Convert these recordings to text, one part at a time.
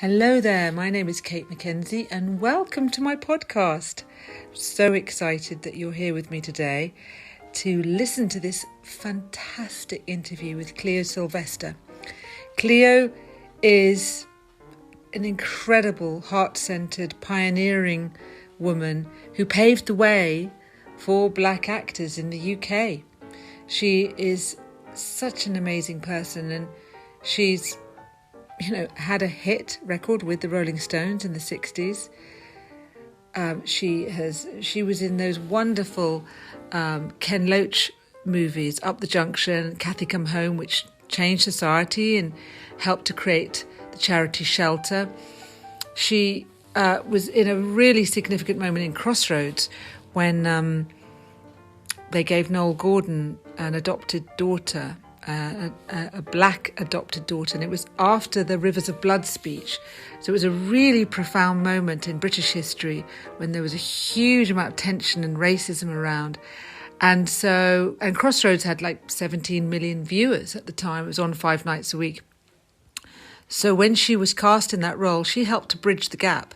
Hello there, my name is Kate Mackenzie and welcome to my podcast. So excited that you're here with me today to listen to this fantastic interview with Cleo Sylvestre. Cleo is an incredible, heart-centered, pioneering woman who paved the way for black actors in the UK. She is such an amazing person, and she's had a hit record with the Rolling Stones in the 60s. She was in those wonderful Ken Loach movies, Up the Junction, Cathy Come Home, which changed society and helped to create the charity Shelter. She was in a really significant moment in Crossroads when they gave Noelle Gordon an adopted daughter, a black adopted daughter, and it was after the Rivers of Blood speech. So it was a really profound moment in British history when there was a huge amount of tension and racism around. And Crossroads had like 17 million viewers at the time. It was on 5 nights a week. So when she was cast in that role, she helped to bridge the gap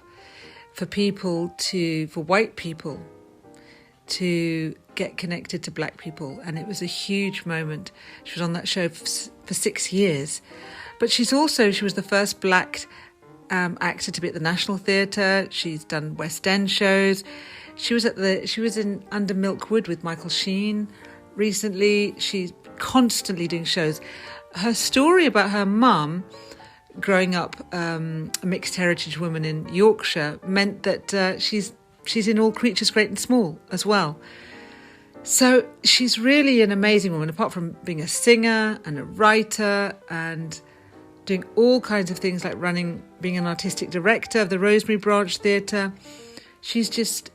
for white people to get connected to black people, and it was a huge moment. She was on that show for 6 years, but she was the first black actor to be at the National Theatre. She's done West End shows. She was in Under Milkwood with Michael Sheen recently. She's constantly doing shows. Her story about her mum growing up a mixed heritage woman in Yorkshire meant that she's in All Creatures Great and Small as well. So she's really an amazing woman, apart from being a singer and a writer and doing all kinds of things like being an artistic director of the Rosemary Branch Theatre. She's just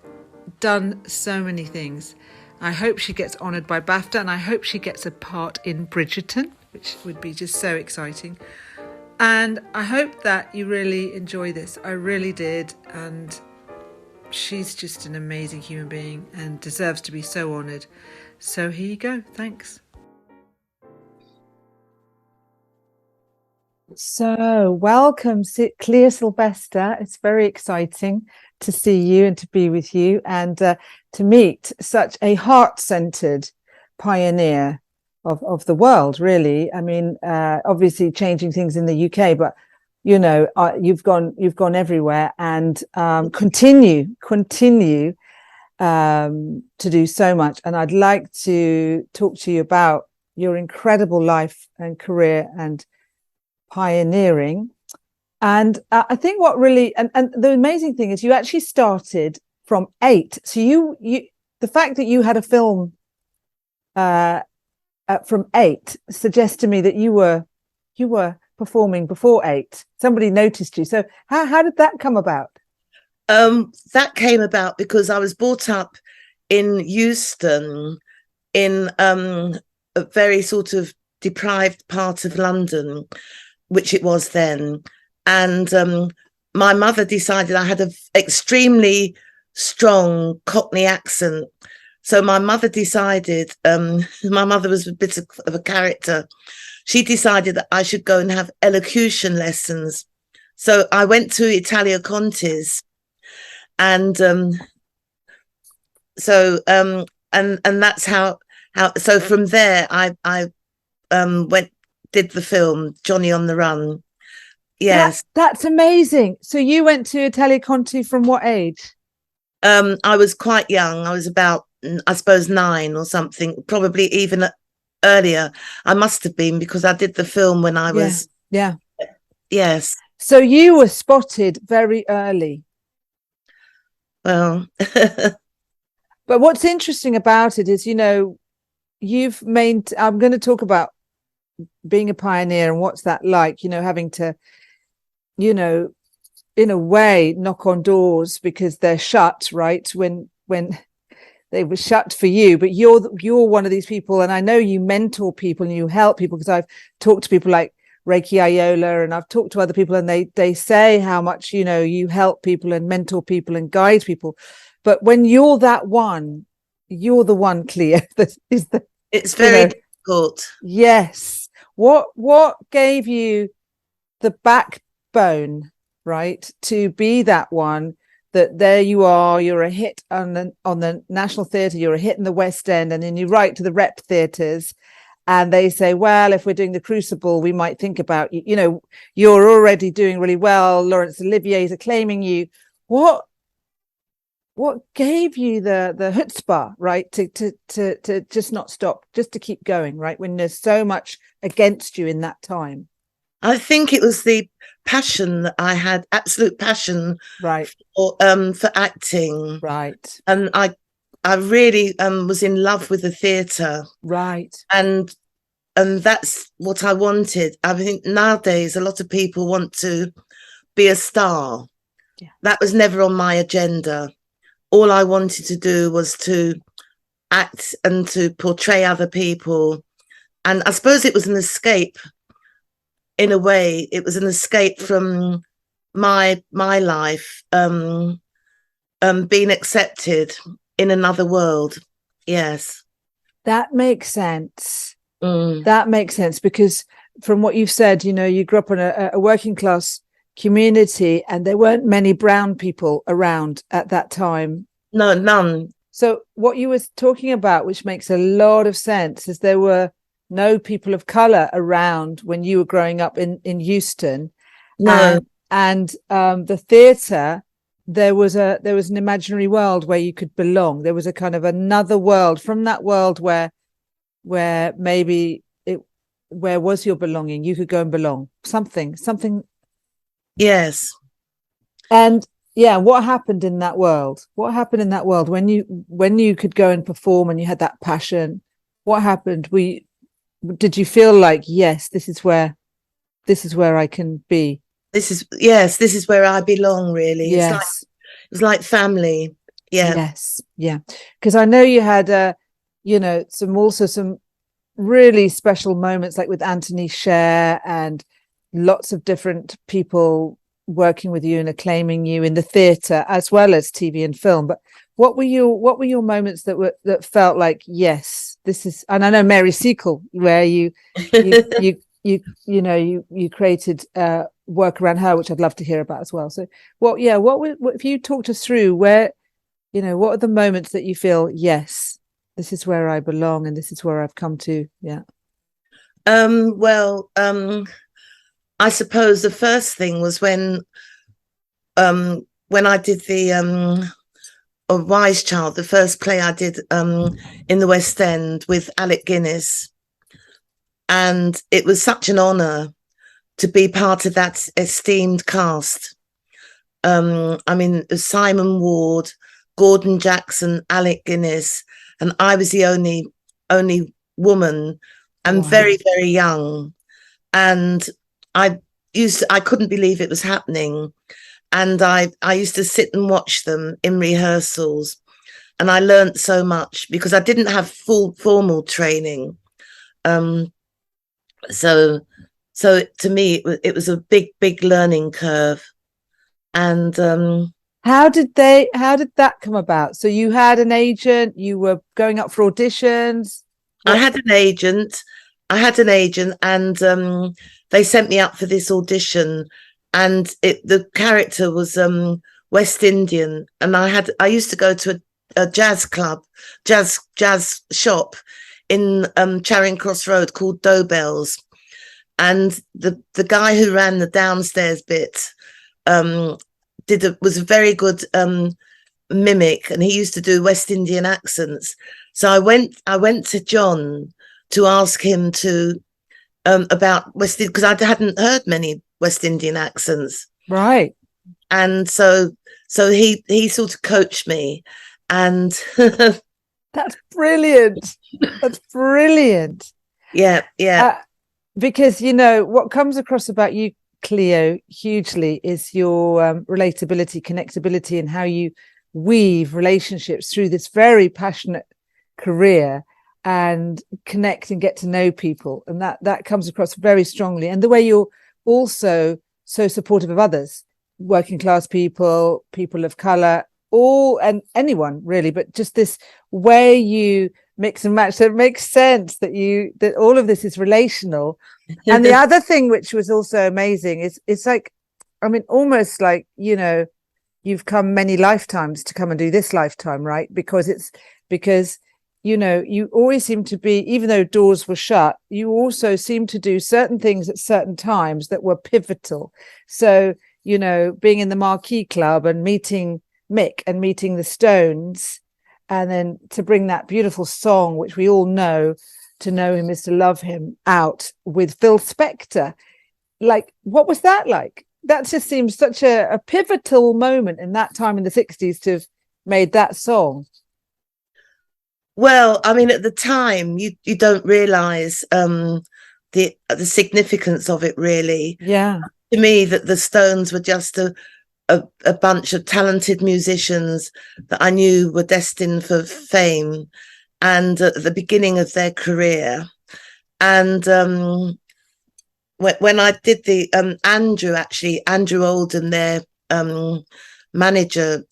done so many things. I hope she gets honoured by BAFTA, and I hope she gets a part in Bridgerton, which would be just so exciting. And I hope that you really enjoy this. I really did, and she's just an amazing human being and deserves to be so honoured. So here you go. Thanks. So welcome, Cleo Sylvestre. It's very exciting to see you and to be with you and to meet such a heart-centered pioneer of the world, really. I mean, obviously changing things in the UK, but you've gone everywhere and continue to do so much. And I'd like to talk to you about your incredible life and career and pioneering. And I think what really and the amazing thing is you actually started from 8. So you the fact that you had a film from 8 suggests to me that you were performing before 8. Somebody noticed you. So how did that come about? That came about because I was brought up in Euston, in a very sort of deprived part of London, which it was then. And my mother decided I had an extremely strong Cockney accent. So my mother decided, my mother was a bit of a character. She decided that I should go and have elocution lessons. So I went to Italia Conti's, and that's how. So from there, I did the film Johnny on the Run. Yes, that's amazing. So you went to Italia Conti from what age? I was quite young. I was about, I suppose, 9 or something, probably even earlier. I must have been, because I did the film when I was yes. So you were spotted very early. Well, but what's interesting about it is, I'm going to talk about being a pioneer and what's that like, having to, in a way, knock on doors because they're shut, right? When they were shut for you, but you're one of these people, and I know you mentor people and you help people, because I've talked to people like Reiki Ayola, and I've talked to other people, and they say how much you help people and mentor people and guide people. But when you're the one, Cleo, that is it's very difficult. Yes. What gave you the backbone right? To be that one, that there you are, you're a hit on the National Theatre, you're a hit in the West End, and then you write to the rep theatres, and they say, well, if we're doing the Crucible, we might think about you. You know, you're already doing really well. Laurence Olivier's acclaiming you. What gave you the chutzpah, right, to just not stop, just to keep going, right, when there's so much against you in that time? I think it was the passion that I had, absolute passion, right, for acting, right, and I really was in love with the theatre, right, and that's what I wanted. I think nowadays a lot of people want to be a star. Yeah. That was never on my agenda. All I wanted to do was to act and to portray other people. And I suppose it was an escape. In a way, it was an escape from my life, being accepted in another world. Yes. That makes sense. Mm. That makes sense, because from what you've said, you know, you grew up in a working class community, and there weren't many brown people around at that time. No, none. So what you were talking about, which makes a lot of sense, is there were no people of color around when you were growing up in Euston. No. And the theatre, there was an imaginary world where you could belong. There was a kind of another world from that world where maybe where was your belonging? You could go and belong. Something. Yes. And yeah, what happened in that world? What happened in that world when you could go and perform and you had that passion? What happened? Did you feel like, yes, this is where I can be? This is where I belong, really. Yes. It's like family. Yeah. Yes. Yeah. Because I know you had some really special moments, like with Anthony Sher and lots of different people working with you and acclaiming you in the theatre as well as TV and film. But what were your moments that felt like, yes, this is? And I know Mary Seacole, where you created work around her, which I'd love to hear about as well. So what if you talked us through where, what are the moments that you feel, yes, this is where I belong and this is where I've come to? Yeah. I suppose the first thing was when I did the A Wise Child, the first play I did in the West End with Alec Guinness. And it was such an honour to be part of that esteemed cast. I mean, Simon Ward, Gordon Jackson, Alec Guinness, and I was the only woman, and wow, very, very young. And I couldn't believe it was happening. And I used to sit and watch them in rehearsals. And I learned so much because I didn't have full formal training. So to me, it was a big learning curve. And how did that come about? So you had an agent, you were going up for auditions. I had an agent, and they sent me up for this audition, and the character was West Indian, and I used to go to a jazz club, jazz shop in Charing Cross Road called Dobell's, and the guy who ran the downstairs bit was a very good mimic, and he used to do West Indian accents. So I went to John to ask him about West Indian, because I hadn't heard many West Indian accents. Right. And so he sort of coached me, and that's brilliant. That's brilliant. Yeah. Because what comes across about you, Cleo, hugely is your relatability, connectability, and how you weave relationships through this very passionate career and connect and get to know people, and that comes across very strongly. And the way you're also so supportive of others, working class people of color, and anyone really, but just this way you mix and match. So it makes sense that all of this is relational. And the other thing which was also amazing is it's like, I mean, almost like, you know, you've come many lifetimes to come and do this lifetime, right? Because you know, you always seem to be, even though doors were shut, you also seem to do certain things at certain times that were pivotal. So, you know, being in the Marquee Club and meeting Mick and meeting the Stones, and then to bring that beautiful song, which we all know, to know him is to love him, out with Phil Spector. Like, what was that like? That just seems such a pivotal moment in that time in the 60s to have made that song. Well, I mean, at the time, you don't realise the significance of it, really. Yeah. To me, that the Stones were just a bunch of talented musicians that I knew were destined for fame, and at the beginning of their career. And when I did the Andrew Oldham, their manager,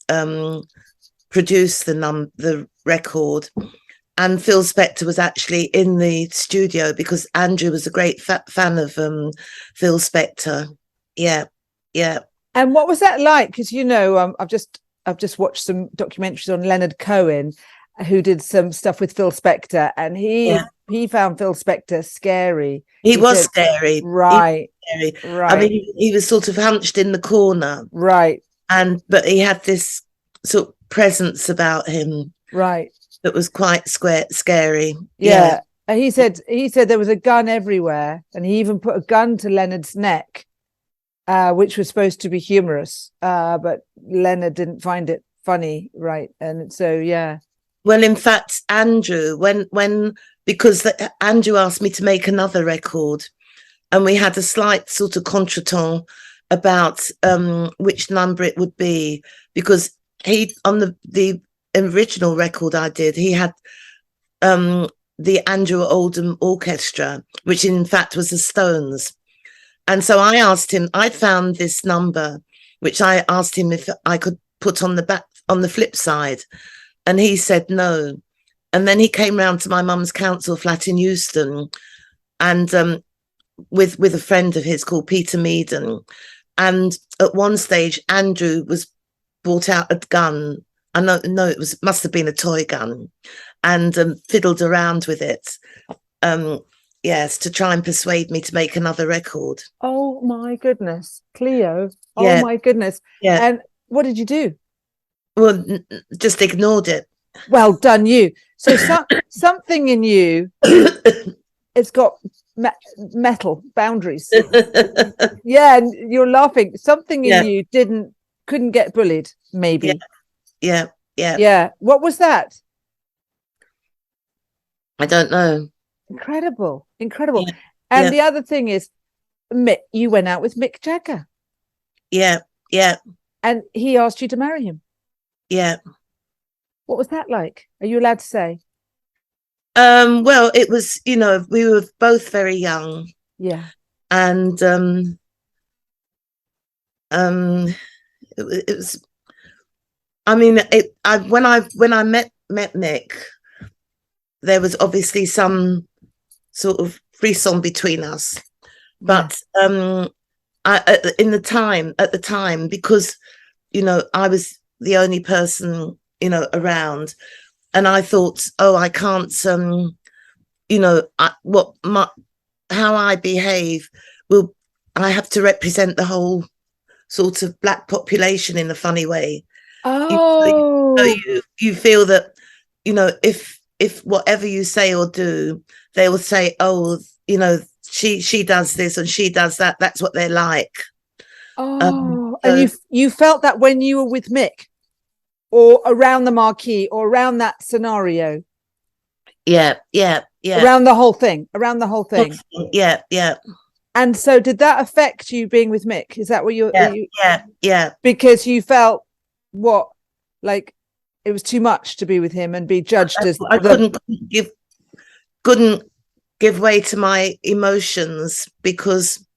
produced the record, and Phil Spector was actually in the studio because Andrew was a great fan of Phil Spector. Yeah. And what was that like? Because, you know, I've just watched some documentaries on Leonard Cohen, who did some stuff with Phil Spector, and he found Phil Spector scary. He was scary. Right. I mean, he was sort of hunched in the corner. Right. But he had this sort of presence about him. Right. That was quite scary. Yeah. And he said there was a gun everywhere, and he even put a gun to Leonard's neck, which was supposed to be humorous, but Leonard didn't find it funny, right? And so, yeah. Well, in fact, Andrew, because Andrew asked me to make another record, and we had a slight sort of contretemps about which number it would be, because he, on the original record I did, he had the Andrew Oldham Orchestra, which in fact was the Stones. And so I asked him, I found this number, which I asked him if I could put on the flip side. And he said no. And then he came round to my mum's council flat in Euston, and with a friend of his called Peter Meaden. And at one stage, Andrew brought out a gun. I know it must have been a toy gun, and fiddled around with it. Yes, to try and persuade me to make another record. Oh my goodness, Cleo! Oh my goodness! Yeah. And what did you do? Well, just ignored it. Well done, you. So something in you, it's got metal boundaries. Yeah, and you're laughing. Something in you couldn't get bullied. Maybe. Yeah. What was that? I don't know. Incredible. And the other thing is, Mick, you went out with Mick Jagger. Yeah. And he asked you to marry him. Yeah. What was that like? Are you allowed to say? Well, it was, you know, we were both very young. Yeah. And it was, I mean, when I met Mick, there was obviously some sort of frisson between us, but at the time, because, you know, I was the only person, you know, around, and I thought, oh, I can't, you know, how I behave I have to represent the whole sort of black population in a funny way. Oh, you feel that, you know, if whatever you say or do, they will say, oh, you know, she does this and she does that. That's what they're like. And you felt that when you were with Mick, or around the Marquee, or around that scenario. Yeah. Around the whole thing. Yeah. And so, did that affect you being with Mick? Is that what you're? Yeah. Because you felt what, like, it was too much to be with him and be judged as I couldn't give way to my emotions because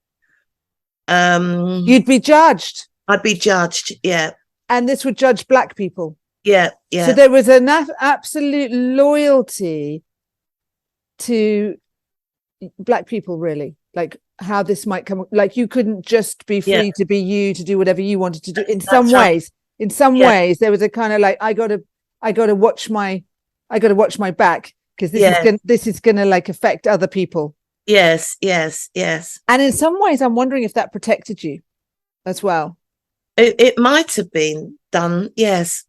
you'd be judged. I'd be judged. Yeah. And this would judge black people. Yeah. So there was an absolute loyalty to black people, really. Like, how this might come, like you couldn't just be free to be you, to do whatever you wanted to do. In some ways, there was a kind of like, I gotta watch my back, because this is gonna like affect other people. Yes. And in some ways, I'm wondering if that protected you as well. It might have been done. Yes.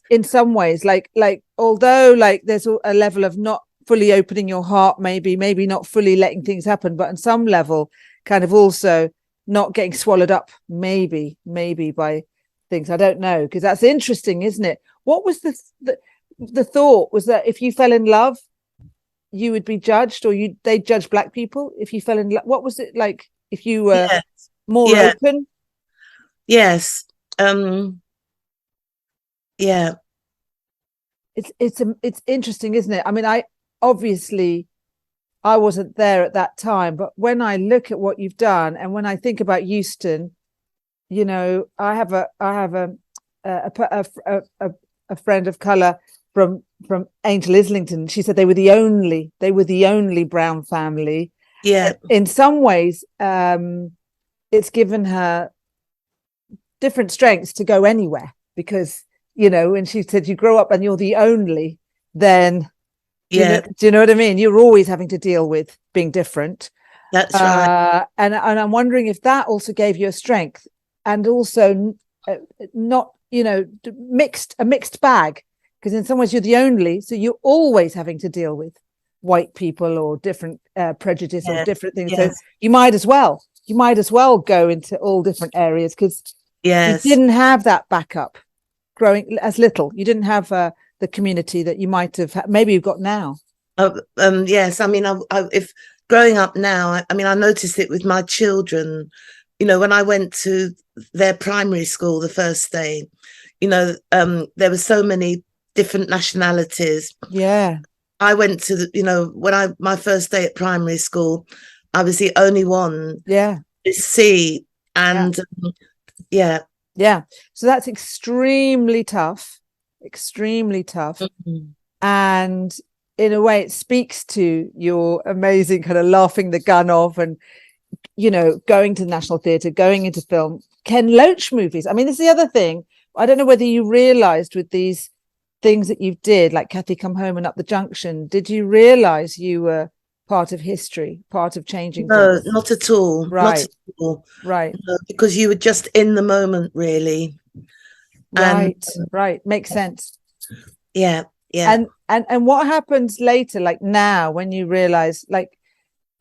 In some ways, like although like there's a level of not fully opening your heart, maybe not fully letting things happen, but on some level, kind of also not getting swallowed up, maybe by things. I don't know, because that's interesting, isn't it? What was the thought was that if you fell in love, you would be judged, or they'd judge Black people if you fell in love? What was it like if you were more open? Yes. It's interesting, isn't it? I mean, I wasn't there at that time, but when I look at what you've done, and when I think about Euston, you know, I have a friend of color from Angel Islington. She said they were the only brown family. Yeah. In some ways, it's given her different strengths to go anywhere, because, you know, when she said you grow up and you're the only, then do you know what I mean? You're always having to deal with being different. That's right. And I'm wondering if that also gave you a strength, and also not, you know, a mixed bag, because in some ways you're the only, so you're always having to deal with white people or different prejudice or different things. So you might as well go into all different areas, because you didn't have that backup growing as little. You didn't have the community that you might have maybe you've got now. Yes, I mean, if growing up now, I mean, I noticed it with my children. You know, when I went to their primary school the first day, you know, there were so many different nationalities. Yeah. I went to my first day at primary school, I was the only one to see. And so that's extremely tough. Mm-hmm. And in a way it speaks to your amazing kind of laughing the gun off, and, you know, going to the National Theatre, going into film, Ken Loach movies. I mean, this is the other thing. I don't know whether you realized with these things that you did, like Cathy Come Home and Up the Junction, did you realize you were part of history, part of changing things? No, not at all. Right. Not at all. Right. No, because you were just in the moment, really. Right. Right. Makes sense. Yeah. And what happens later, like now, when you realize, like,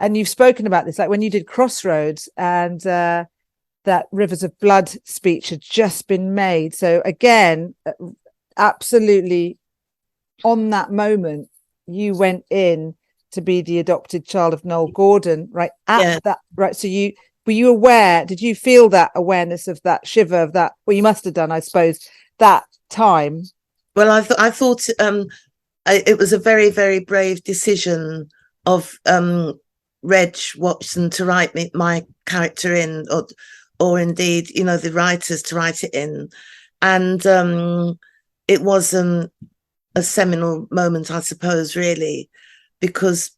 and you've spoken about this, like when you did Crossroads, and that Rivers of Blood speech had just been made. So again, absolutely on that moment, you went in to be the adopted child of Noelle Gordon, right? That, right. So were you aware? Did you feel that awareness of that shiver of that? Well, you must have done, I suppose, that time. Well, I thought it was a very, very brave decision of Reg Watson to write my character in, or indeed, you know, the writers to write it in. And it was a seminal moment, I suppose, really, because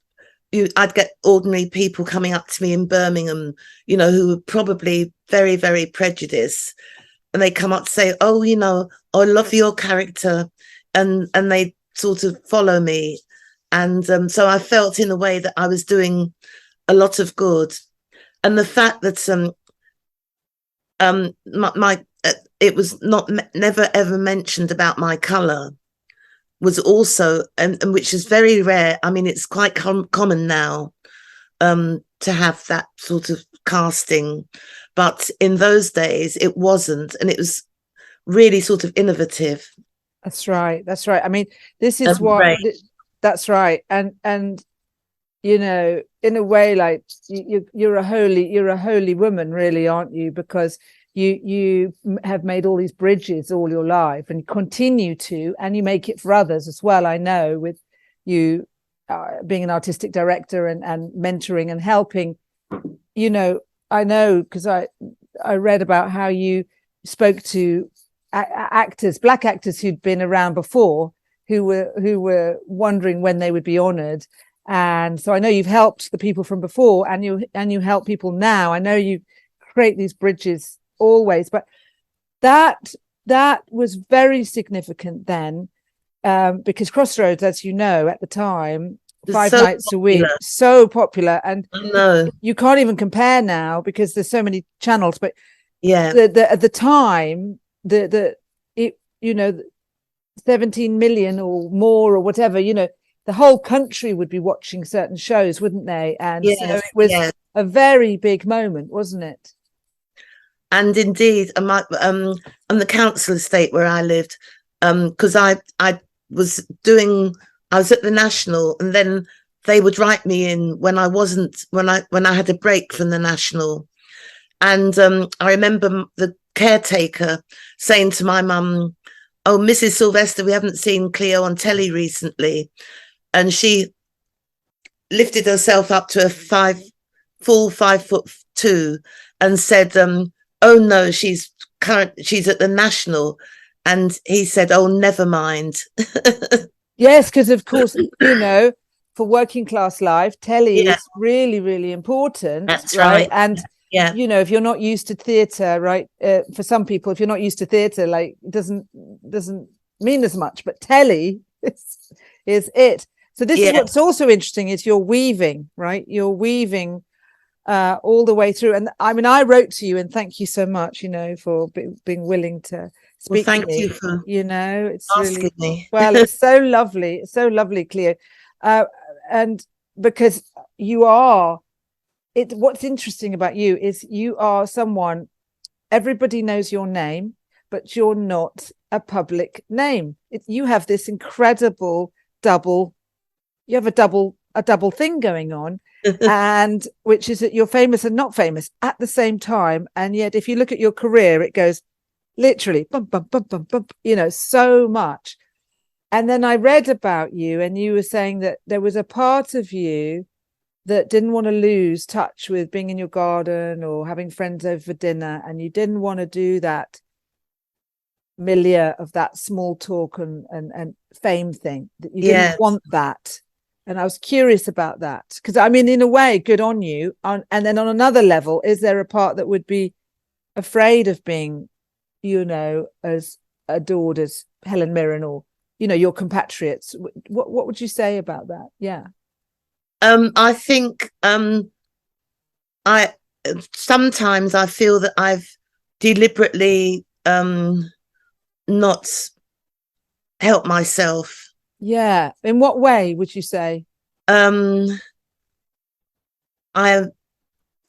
I'd get ordinary people coming up to me in Birmingham, you know, who were probably very, very prejudiced. And they come up to say, oh, you know, I love your character. And they sort of follow me. And so I felt in a way that I was doing a lot of good. And the fact that it was never ever mentioned about my colour was also, and which is very rare. I mean, it's quite common now to have that sort of casting, but in those days it wasn't, and it was really sort of innovative. That's right. I mean, this is what that's right. And you know, in a way, like you're a holy woman, really, aren't you? Because you have made all these bridges all your life, and continue to, and you make it for others as well. I know, with you being an artistic director and mentoring and helping. You know, I know, because I read about how you spoke to actors, black actors who'd been around before, who were wondering when they would be honored, And so I know you've helped the people from before, and you help people now. I know you create these bridges always, but that was very significant then, because Crossroads, as you know, at the time, five so nights popular. a week, so popular, and I know. you can't even compare now because there's so many channels. But Yeah, at the time, it, 17 million or more or whatever, the whole country would be watching certain shows, wouldn't they? And yes, so it was yes. a very big moment, wasn't it? And indeed, on the council estate where I lived, because I was doing, I was at the National, and then they would write me in when I wasn't, when I had a break from the National. And I remember the caretaker saying to my mum, "Oh, Mrs. Sylvestre, we haven't seen Cleo on telly recently." And she lifted herself up to a full 5'2" and said, "Oh no, she's at the National." And he said, "Oh, never mind." Yes, because of course, for working class life, telly Yeah, is really, really important, that's right? right. And Yeah, if you're not used to theatre, right? For some people, if you're not used to theatre, like doesn't mean as much. But telly is it. So this is yeah. what's also interesting is you're weaving, right? You're weaving all the way through. And I mean, I wrote to you and thank you so much, for being willing to Well, speak to thank you me. for It's asking really, me. well, it's so lovely. It's so lovely, Cleo. And because you are, what's interesting about you is you are someone, everybody knows your name, but you're not a public name. You have this incredible you have a double thing going on, and which is that you're famous and not famous at the same time. And yet if you look at your career, it goes literally bump, bump, bump, bump, bump, so much. And then I read about you, and you were saying that there was a part of you that didn't want to lose touch with being in your garden or having friends over for dinner, and you didn't want to do that milieu of that small talk and fame thing, that you didn't want that. And I was curious about that, because I mean, in a way, good on you. And then on another level, is there a part that would be afraid of being, as adored as Helen Mirren or, your compatriots? What would you say about that? Yeah. I think I sometimes I feel that I've deliberately not helped myself. Yeah. In what way would you say? I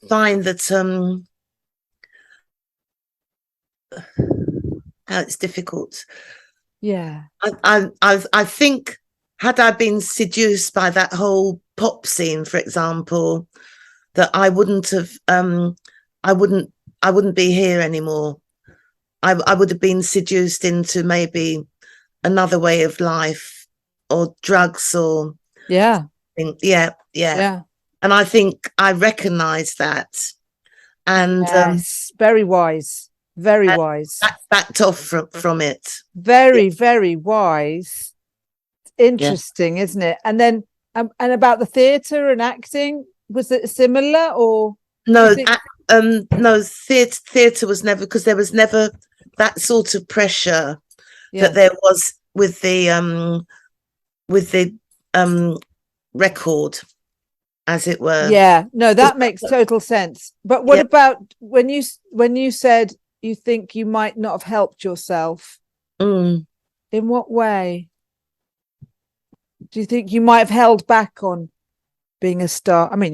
find that it's difficult. Yeah. I think, had I been seduced by that whole pop scene, for example, that I wouldn't have I wouldn't be here anymore. I would have been seduced into maybe another way of life or drugs or Yeah. yeah. And I think I recognize that, and yes, very wise, very wise, backed off from it. very, very wise. Interesting, isn't it? And then and about the theatre and acting, was it similar, or no no, theatre was never, because there was never that sort of pressure that there was with the record, as it were. Yeah, no, that makes total sense. But what about when you said you think you might not have helped yourself? In what way do you think you might have held back on being a star? I mean,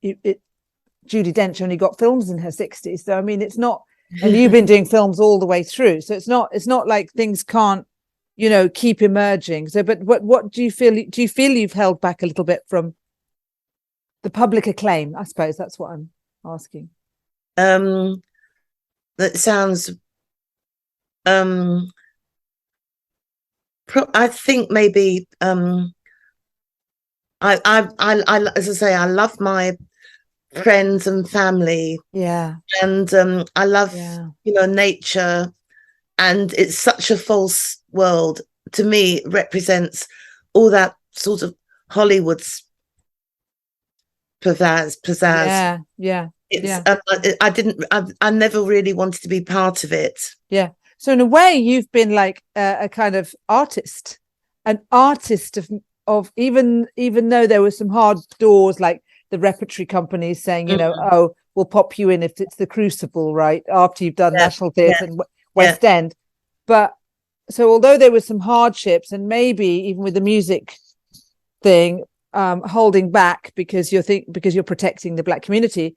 Judi Dench only got films in her 60s, so I mean, it's not, and you've been doing films all the way through, so it's not like things can't, keep emerging. So, but what do you feel? Do you feel you've held back a little bit from the public acclaim? I suppose that's what I'm asking. That sounds. I think maybe. I as I say, I love my friends and family. Yeah. And I love nature, and it's such a false world. To me, it represents all that sort of Hollywood's pizzazz. Yeah. It's I never really wanted to be part of it. Yeah. So in a way, you've been like a kind of artist, an artist of even though there were some hard doors, like the repertory companies saying, you know, oh, we'll pop you in if it's the Crucible, right, after you've done National Theatre and West End. But so although there were some hardships, and maybe even with the music thing, holding back because you're protecting the Black community,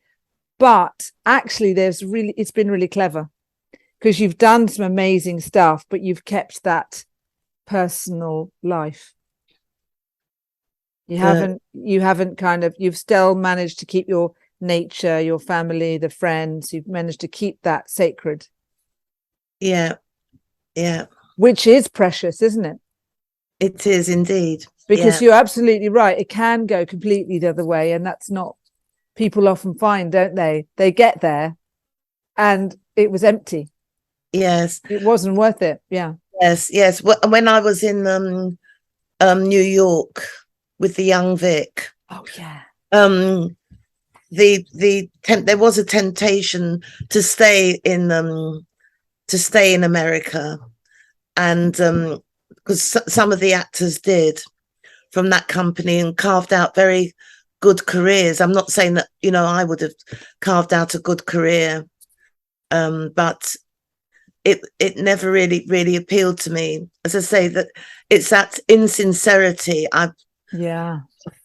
but actually it's been really clever because you've done some amazing stuff, but you've kept that personal life. You haven't kind of, you've still managed to keep your nature, your family, the friends, you've managed to keep that sacred. Yeah. Which is precious, isn't it? It is indeed. Because you're absolutely right. It can go completely the other way. And that's not, people often find, don't they? They get there and it was empty. Yes. It wasn't worth it. Yeah. Yes. When I was in New York with the young Vic. Oh yeah. There was a temptation to stay in America, and because some of the actors did from that company and carved out very good careers. I'm not saying that, you know, I would have carved out a good career, but it never really appealed to me. As I say, that it's that insincerity I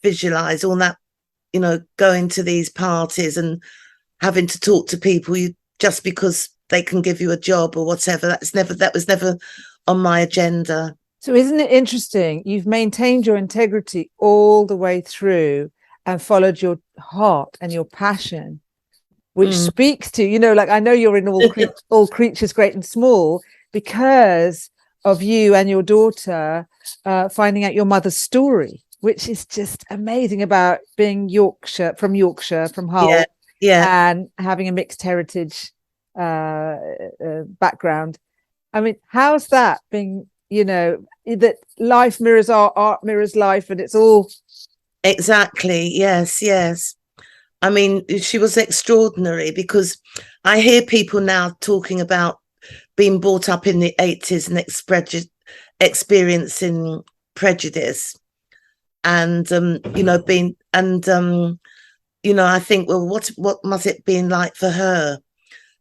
visualize, all that, you know, going to these parties and having to talk to people just because they can give you a job or whatever. That was never on my agenda. So isn't it interesting? You've maintained your integrity all the way through and followed your heart and your passion, which speaks to, you know, like, I know you're in all Creatures Great and Small because of you and your daughter finding out your mother's story, which is just amazing, about being from Hull, and having a mixed heritage background. I mean, how's that being, you know, that life mirrors art mirrors life, and it's all exactly. Yes. I mean, she was extraordinary, because I hear people now talking about being brought up in the 80s and experiencing prejudice, and you know, you know, I think, well, what must it been like for her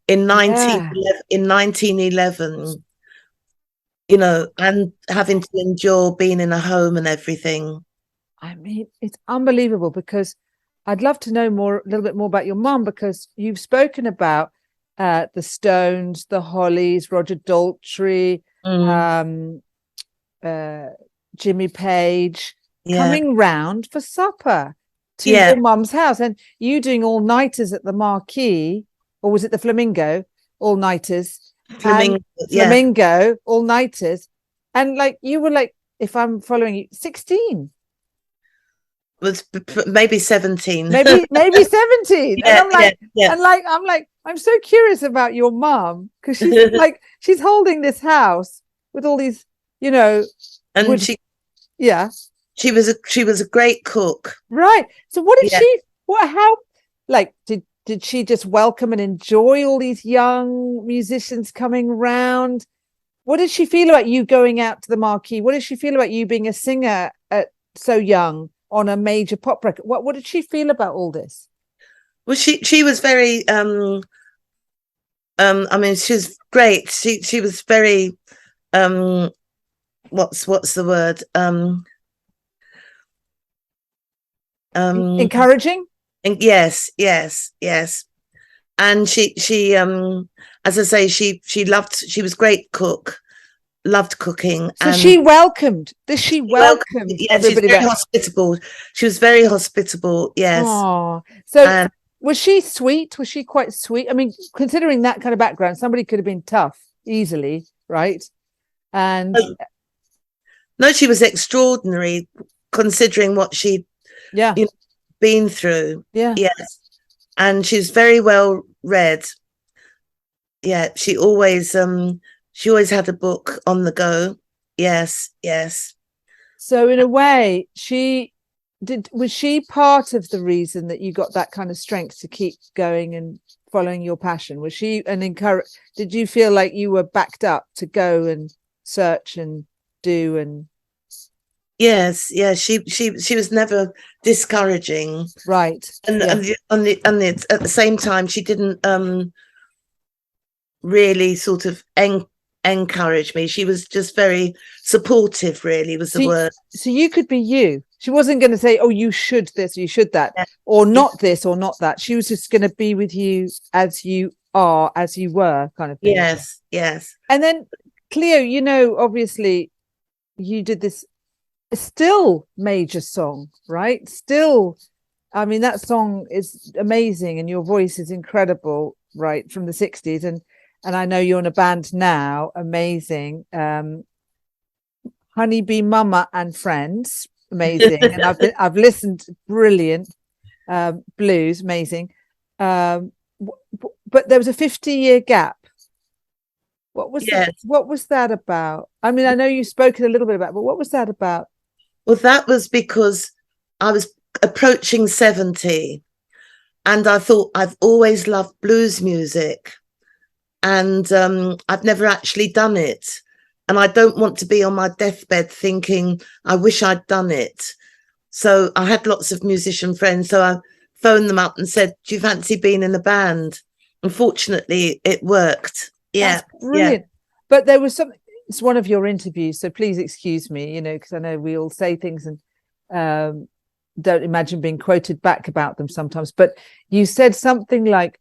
in 1911, you know, and having to endure being in a home and everything. I mean, it's unbelievable, because I'd love to know a little bit more about your mum, because you've spoken about the Stones, the Hollies, Roger Daltrey, Jimmy Page, coming round for supper to your mum's house, and you doing all-nighters at the Marquee, or was it the Flamingo? All-nighters. Flamingo, all-nighters. And like, you were like, if I'm following you, 16. Was maybe 17. Maybe 17. And I'm like, I'm so curious about your mum, because she's like, she's holding this house with all these, you know, and she was a great cook. Right. So what did how like did she just welcome and enjoy all these young musicians coming round? What did she feel about you going out to the Marquee? What did she feel about you being a singer at so young on a major pop record? What did she feel about all this? Well, she was very I mean, she was great. She was very what's the word? Encouraging? Yes. And she as I say, she was great cook, loved cooking. So she welcomed everybody. She's very hospitable. She was very hospitable. Yes. Oh, so was she sweet? Was she quite sweet? I mean, considering that kind of background, somebody could have been tough easily, right? And no, she was extraordinary, considering what she'd been through. Yes. And she's very well read. Yeah, she always had a book on the go. Yes. So in a way, she was she part of the reason that you got that kind of strength to keep going and following your passion? Was she an encourage? Did you feel like you were backed up to go and search and do? And yes, she was never discouraging, right, and yeah. at the same time she didn't really sort of encourage me. She was just very supportive, really, was the word. So you could be you. She wasn't going to say, oh, you should this, you should that, Yeah. or not this or not that. She was just going to be with you as you are, as you were, kind of thing. Yes. And then, Cleo, you know, obviously you did this still major song, right? Still, I mean, that song is amazing and your voice is incredible, right, from the 60s. And I know you're in a band now, amazing. Honeybee Mama and Friends, amazing. And I've listened, brilliant. Blues, amazing. But there was a 50-year gap. What was that about? I mean, I know you've spoken a little bit about, but what was that about? Well, that was because I was approaching 70 and I thought I've always loved blues music, and I've never actually done it. And I don't want to be on my deathbed thinking, I wish I'd done it. So I had lots of musician friends. So I phoned them up and said, do you fancy being in a band? Unfortunately, it worked. Yeah. That's brilliant. Yeah. But there was something, it's one of your interviews, so please excuse me, you know, because I know we all say things and don't imagine being quoted back about them sometimes. But you said something like,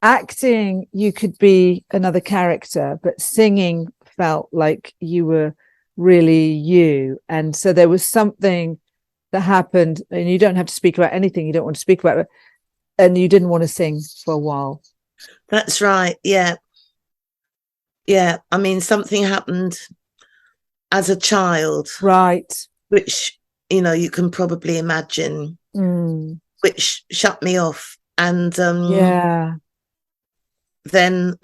acting, you could be another character, but singing felt like you were really you. And so there was something that happened, and you don't have to speak about anything you don't want to speak about, and you didn't want to sing for a while. That's right. Yeah. I mean, something happened as a child, right, which, you know, you can probably imagine, which shut me off. And then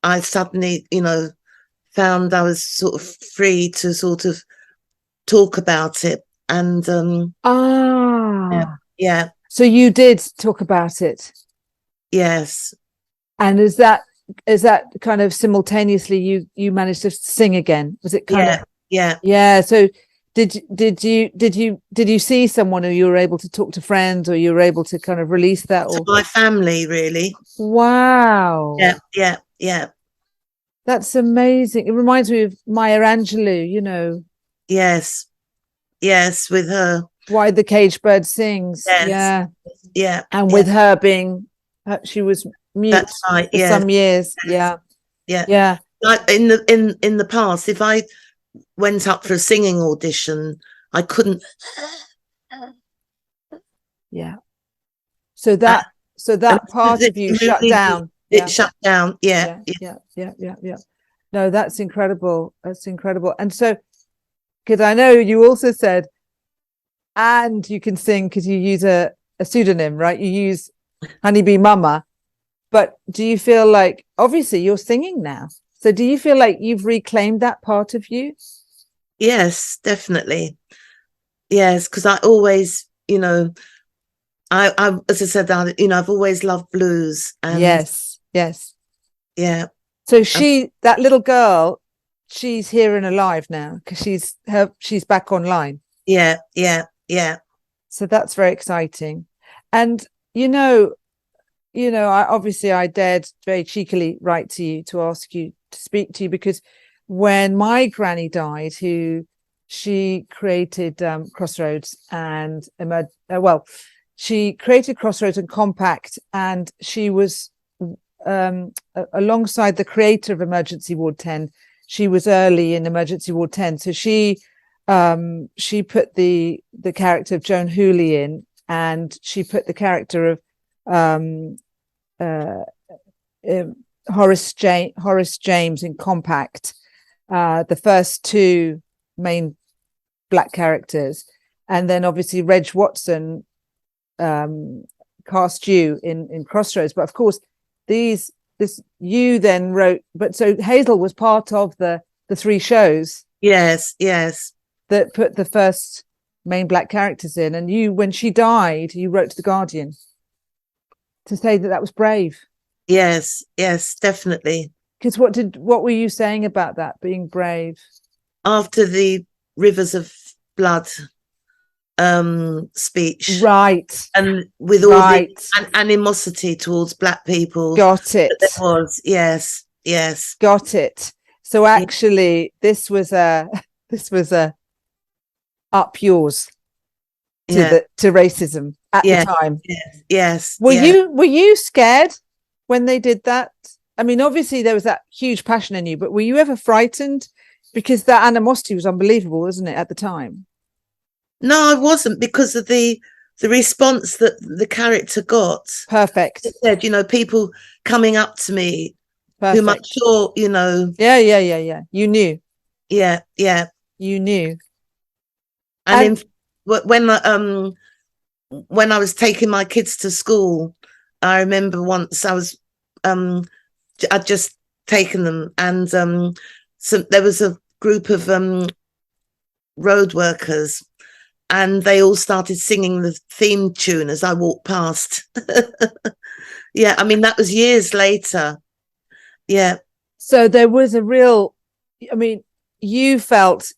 I suddenly, you know, found I was sort of free to sort of talk about it. And yeah. So you did talk about it? Yes. And is that kind of simultaneously you managed to sing again? Was it kind of yeah? So did you see someone, or you were able to talk to friends, or you were able to kind of release that? Or my family, really. Wow. Yeah. That's amazing. It reminds me of Maya Angelou, you know. Yes, with her. Why the Caged Bird Sings. Yes. Yeah. And with her being, she was mute. That's right, for some years. Yeah. Like in the past, if I went up for a singing audition, I couldn't. Yeah. So that part of you shut down. It shut down. Yeah. No, that's incredible. And so, because I know you also said, and you can sing because you use a pseudonym, right? You use Honeybee Mama. But do you feel like, obviously you're singing now, so do you feel like you've reclaimed that part of you? Yes, definitely. Yes, because I always, you know, I as I said, you know, I've always loved blues. And yes. Yeah. So that little girl, she's here and alive now because she's back online. Yeah. So that's very exciting. And you know, I dared very cheekily write to you to ask you to speak to you, because when my granny died, she created Crossroads and she created Crossroads and Compact, and she was alongside the creator of Emergency Ward 10. She was early in Emergency Ward 10, so she put the character of Joan Hooley in, and she put the character of Horace James in Compact, the first two main black characters, and then obviously Reg Watson cast you in Crossroads. But of course, you then wrote. But so Hazel was part of the three shows. Yes. that put the first main black characters in. And you, when she died, you wrote to the Guardian to say that was brave. Yes, definitely. Because what were you saying about that being brave? After the Rivers of Blood speech, right, and with all the animosity towards black people, got it. There was, yes, got it. So actually, this was a up yours to racism at the time. Yes. Were you scared when they did that? I mean, obviously there was that huge passion in you, but were you ever frightened? Because that animosity was unbelievable, wasn't it, at the time? No, I wasn't, because of the response that the character got. Perfect. It said, people coming up to me, perfect, whom I'm sure, Yeah. You knew. Yeah. You knew. And when I was taking my kids to school, I remember once I was I'd just taken them, and so there was a group of road workers, and they all started singing the theme tune as I walked past. Yeah, I mean, that was years later. Yeah. So there was a real, I mean, you felt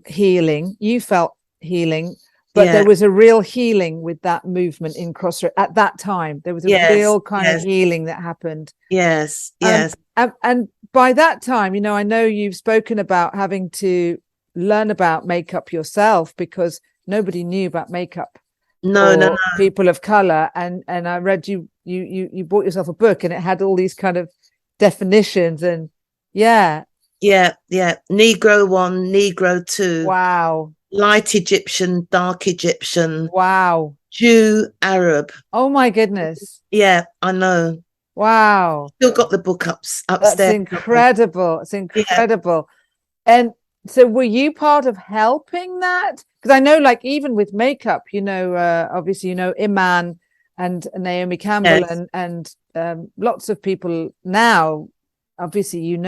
healing. You felt healing, but there was a real healing with that movement in Crossroads at that time. There was a real kind of healing that happened. Yes. And by that time, I know you've spoken about having to learn about makeup yourself, because nobody knew about makeup. No. People of color, and I read you bought yourself a book, and it had all these kind of definitions, and Negro 1, Negro 2. Wow. Light Egyptian, dark Egyptian. Wow. Jew, Arab. Oh my goodness. Yeah, I know. Wow. Still got the book upstairs. That's incredible. It's incredible. Yeah. And so were you part of helping that? Because I know, like, even with makeup, obviously, Iman and Naomi Campbell, and lots of people now, obviously, you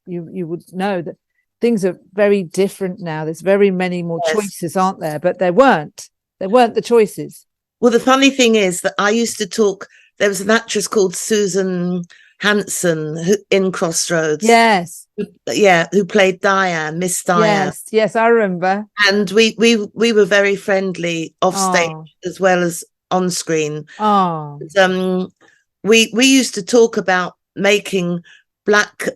would know that things are very different now. There's very many more choices, aren't there? But there weren't the choices. Well, the funny thing is that I used to talk, there was an actress called Susan Hanson in Crossroads. Yes. Who played Diane, Miss Diane. Yes, I remember. And we were very friendly off stage as well as on screen. And, we used to talk about making black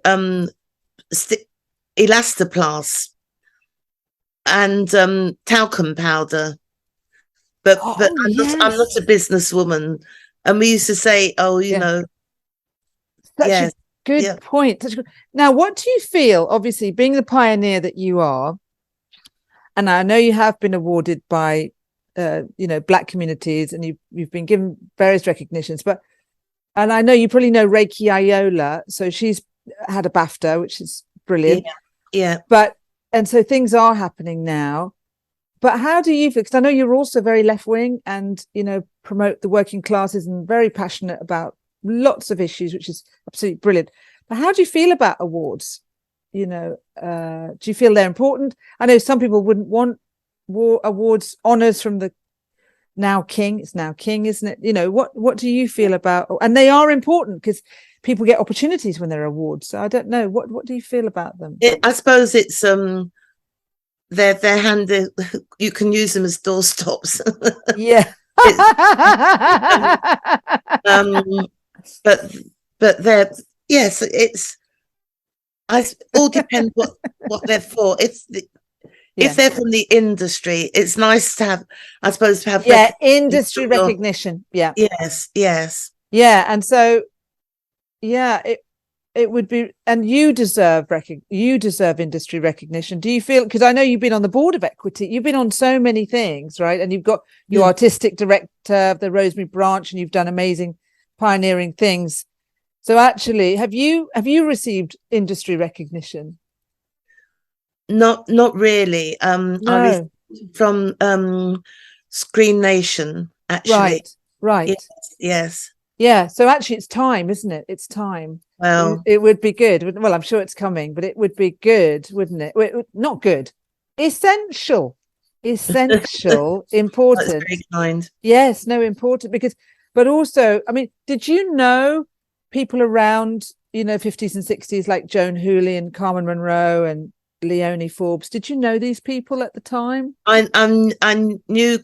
elastoplast and talcum powder, but I'm not a businesswoman, and we used to say, Such a good point. Now, what do you feel, obviously being the pioneer that you are, and I know you have been awarded by black communities, and you've been given various recognitions, and I know you probably know Reiki Ayola, so she's had a BAFTA, which is brilliant. And so things are happening now, but how do you feel? Because I know you're also very left-wing, and promote the working classes, and very passionate about lots of issues, which is absolutely brilliant. But how do you feel about awards? Do you feel they're important? I know some people wouldn't want awards, honors from the now king. It's now king, isn't it? What do you feel about? And they are important because people get opportunities when there are awards. So I don't know. What do you feel about them? I suppose it's they're handy. You can use them as doorstops. Yeah. But they're, yes, all depends what they're for. If they're from the industry, it's nice to have, I suppose, to have industry recognition. Yes. And so it would be, and you deserve industry recognition. Do you feel, because I know you've been on the board of Equity, you've been on so many things, right? And you've got your artistic director of the Rosemary branch, and you've done amazing pioneering things. So actually, have you received industry recognition? Not really. No. I received from Screen Nation, actually. Right. Yes. Yeah. So actually, it's time, isn't it? It's time. Well, it would be good. Well, I'm sure it's coming, but it would be good, wouldn't it? Not good. Essential, That's important. very kind. Yes, no, important because, but also, I mean, did you know people around, 50s and 60s like Joan Hooley and Carmen Monroe and Leonie Forbes? Did you know these people at the time? I knew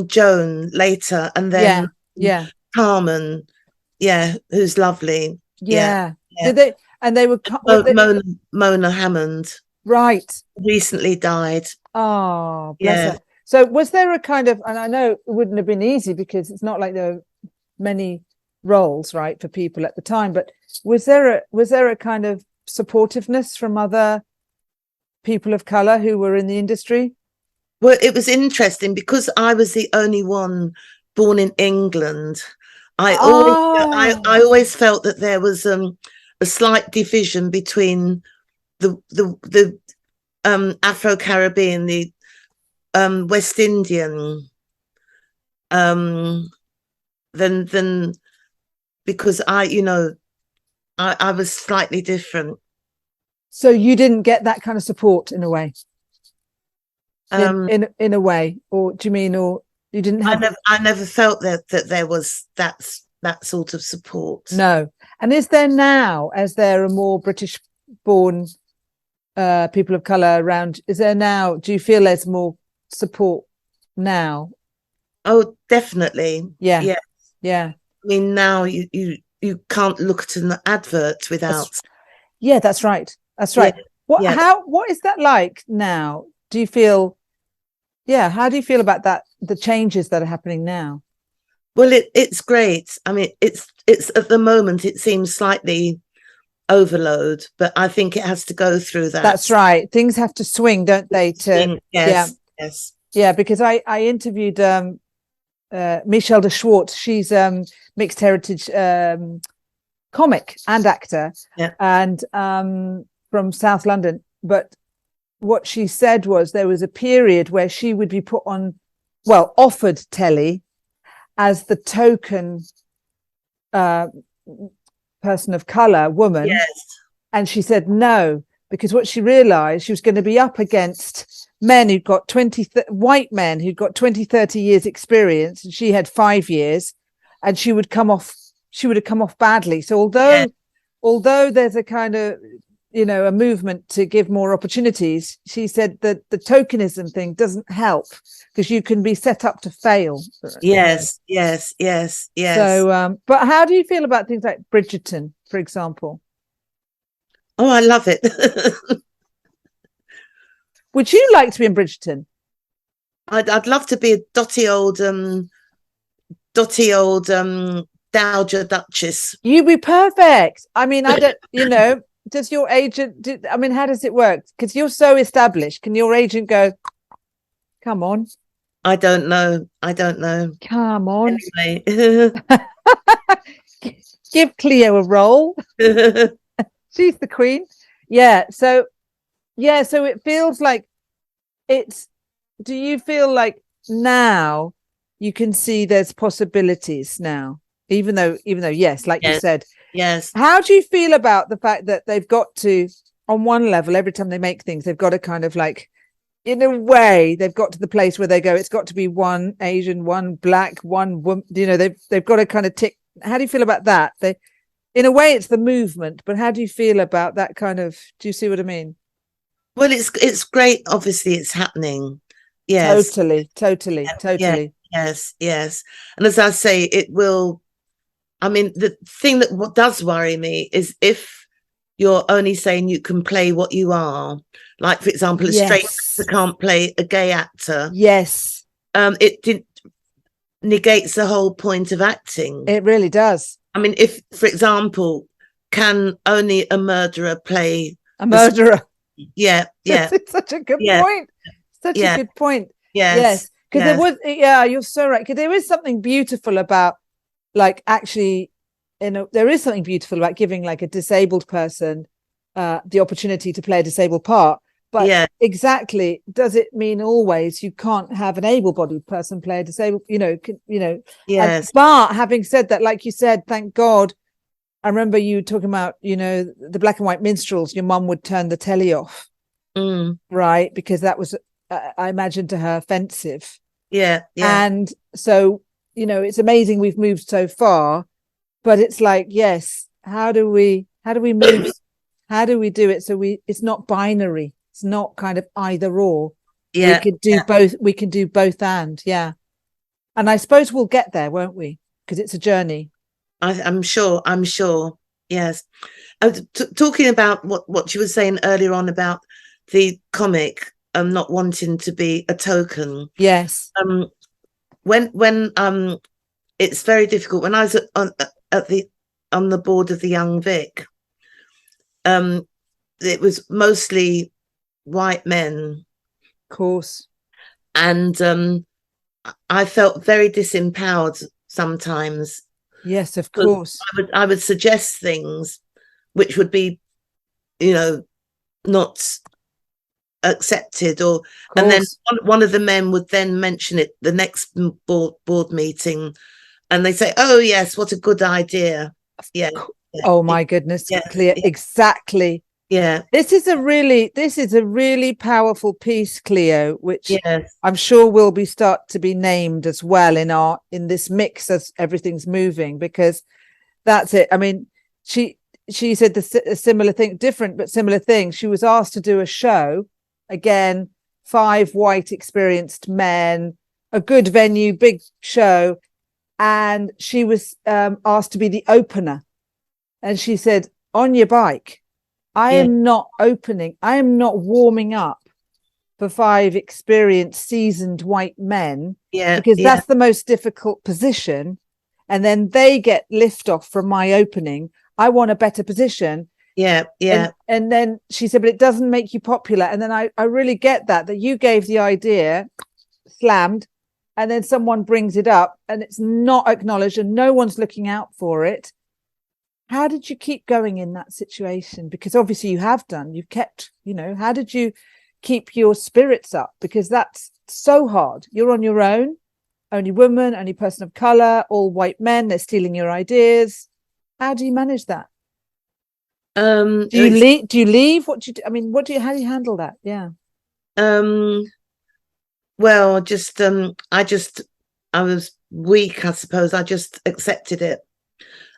Joan later, and then Yeah, yeah, Carmen, yeah, who's lovely. Yeah, yeah. yeah. Did they? And they were, were they, Mona Hammond right. recently died. Oh, bless Yeah. her. So was there a kind of, and I know it wouldn't have been easy because it's not like there were many roles, right, for people at the time, but was there a kind of supportiveness from other people of color who were in the industry? Well, it was interesting because I was the only one born in England. I always, I Oh, always felt that there was a slight division between the Afro Caribbean, the West Indian, um, than because I was slightly different. so you didn't get that kind of support in a way, Um, in a way, or do you mean, or you didn't have? I never felt that there was that sort of support. No. And is there now, as there are more British born people of color around, is there now, do you feel there's more support now? Oh, definitely. Yeah, Yeah. yeah. I mean, now you can't look at an advert without. Yeah, that's right. That's Yeah, right. What yeah. how what is that like now? Do you feel, yeah, how do you feel about that, the changes that are happening now? Well, it's great. I mean, it's at the moment it seems slightly overload, but I think it has to go through that. That's right. Things have to swing, don't they? To yeah, Yes, yes. yeah, because I interviewed Michelle de Schwartz. She's mixed heritage comic and actor, Yeah. and from South London. But what she said was there was a period where she would be put on, well, offered telly as the token uh, person of color, woman. Yes. And she said no, because what she realized, she was going to be up against men who'd got white men who'd got 20, 30 years experience, and she had 5 years, and she would have come off badly. So Yeah. although there's a kind of, a movement to give more opportunities, she said that the tokenism thing doesn't help because you can be set up to fail. Yes, yes, yes, yes. So but how do you feel about things like Bridgerton, for example? Oh, I love it. Would you like to be in Bridgerton? I'd love to be a dotty old dowager duchess. You'd be perfect. I mean, I don't, does your agent, I mean, how does it work? Because you're so established. Can your agent go, come on? I don't know. I don't know. Come on. Anyway. Give Cleo a role. She's the queen. Yeah. So it feels like do you feel like now you can see there's possibilities now, even though, yes, like you said, yes. How do you feel about the fact that they've got to, on one level, every time they make things, they've got to kind of like, in a way, they've got to the place where they go, it's got to be one Asian, one black, one woman, they've got to kind of tick. How do you feel about that? In a way, it's the movement, but how do you feel about that kind of, do you see what I mean? Well, it's great. Obviously, it's happening. Yes. Totally. Yeah, yes, yes. And as I say, it will. I mean, the thing that what does worry me is if you're only saying you can play what you are, like for example, a straight actor can't play a gay actor. Yes. It negates the whole point of acting. It really does. I mean, if, for example, can only a murderer play a murderer? Yeah. It's such a good point. Such a good point. Yes. Because there was, you're so right. Because there is something beautiful about, like, actually, there is something beautiful about giving like a disabled person the opportunity to play a disabled part. But exactly, does it mean always you can't have an able-bodied person play a disabled? Yes. But having said that, like you said, thank God. I remember you talking about, the black and white minstrels. Your mum would turn the telly off right? Because that was, I imagine, to her offensive. Yeah. And so, it's amazing we've moved so far, but it's like, yes, how do we move? How do we do it so it's not binary? It's not kind of either or. Yeah. We could do both. We can do both, and and I suppose we'll get there, won't we? Because it's a journey. I'm sure. Yes. Talking about what you were saying earlier on about the comic not wanting to be a token. Yes. When it's very difficult. When I was on the board of the Young Vic, it was mostly white men, of course, and I felt very disempowered sometimes. Yes, of course. I would suggest things which would be, not accepted, and then one of the men would then mention it the next board meeting, and they say, "Oh yes, what a good idea." Yeah. Oh my goodness, Cleo, exactly. Yeah. This is a really powerful piece, Cleo, which yes. I'm sure will start to be named as well in this mix as everything's moving, because that's it. I mean, she said a similar thing, different but similar thing. She was asked to do a show, again, 5 white experienced men, a good venue, big show, and she was asked to be the opener, and she said, "On your bike. I am not opening. I am not warming up for 5 experienced, seasoned white men, because that's the most difficult position. And then they get lift off from my opening. I want a better position." Yeah. And then she said, "But it doesn't make you popular." And then I really get that you gave the idea, slammed, and then someone brings it up and it's not acknowledged and no one's looking out for it. How did you keep going in that situation? Because obviously you've kept, how did you keep your spirits up? Because that's so hard. You're on your own, only woman, only person of color, all white men, they're stealing your ideas. How do you manage that? Do you leave? How do you handle that? Yeah. Well, I was weak, I suppose. I just accepted it.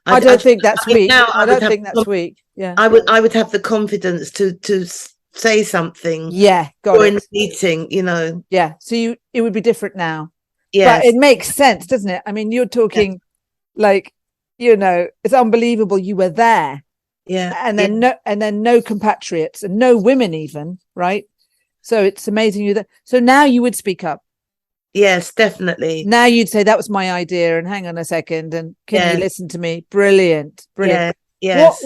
I don't think that's weak. I don't think that's weak. Yeah. I would have the confidence to say something. Yeah, in the meeting, Yeah. So it would be different now. Yeah. But it makes sense, doesn't it? I mean, you're talking like, it's unbelievable you were there. Yeah. And then no compatriots and no women even, right? So it's amazing you're there. So now you would speak up. Yes, definitely. Now you'd say, "That was my idea, and hang on a second, and can you listen to me?" Brilliant. Yes.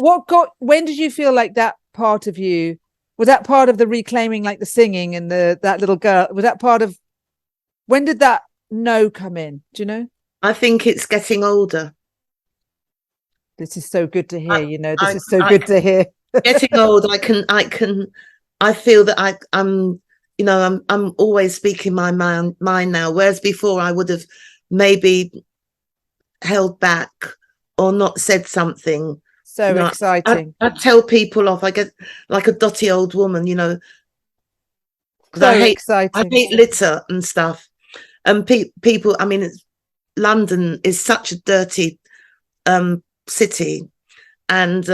When did you feel like that part of you, was that part of the reclaiming, like the singing and that little girl, was that part of, when did that no come in? Do you know? I think it's getting older. This is so good to hear. This is so good to hear. Getting old, I feel that I'm always speaking my mind now, whereas before I would have maybe held back or not said something. So exciting. I tell people off. I get like a dotty old woman, So exciting. I hate litter and stuff. And people, I mean, London is such a dirty city, and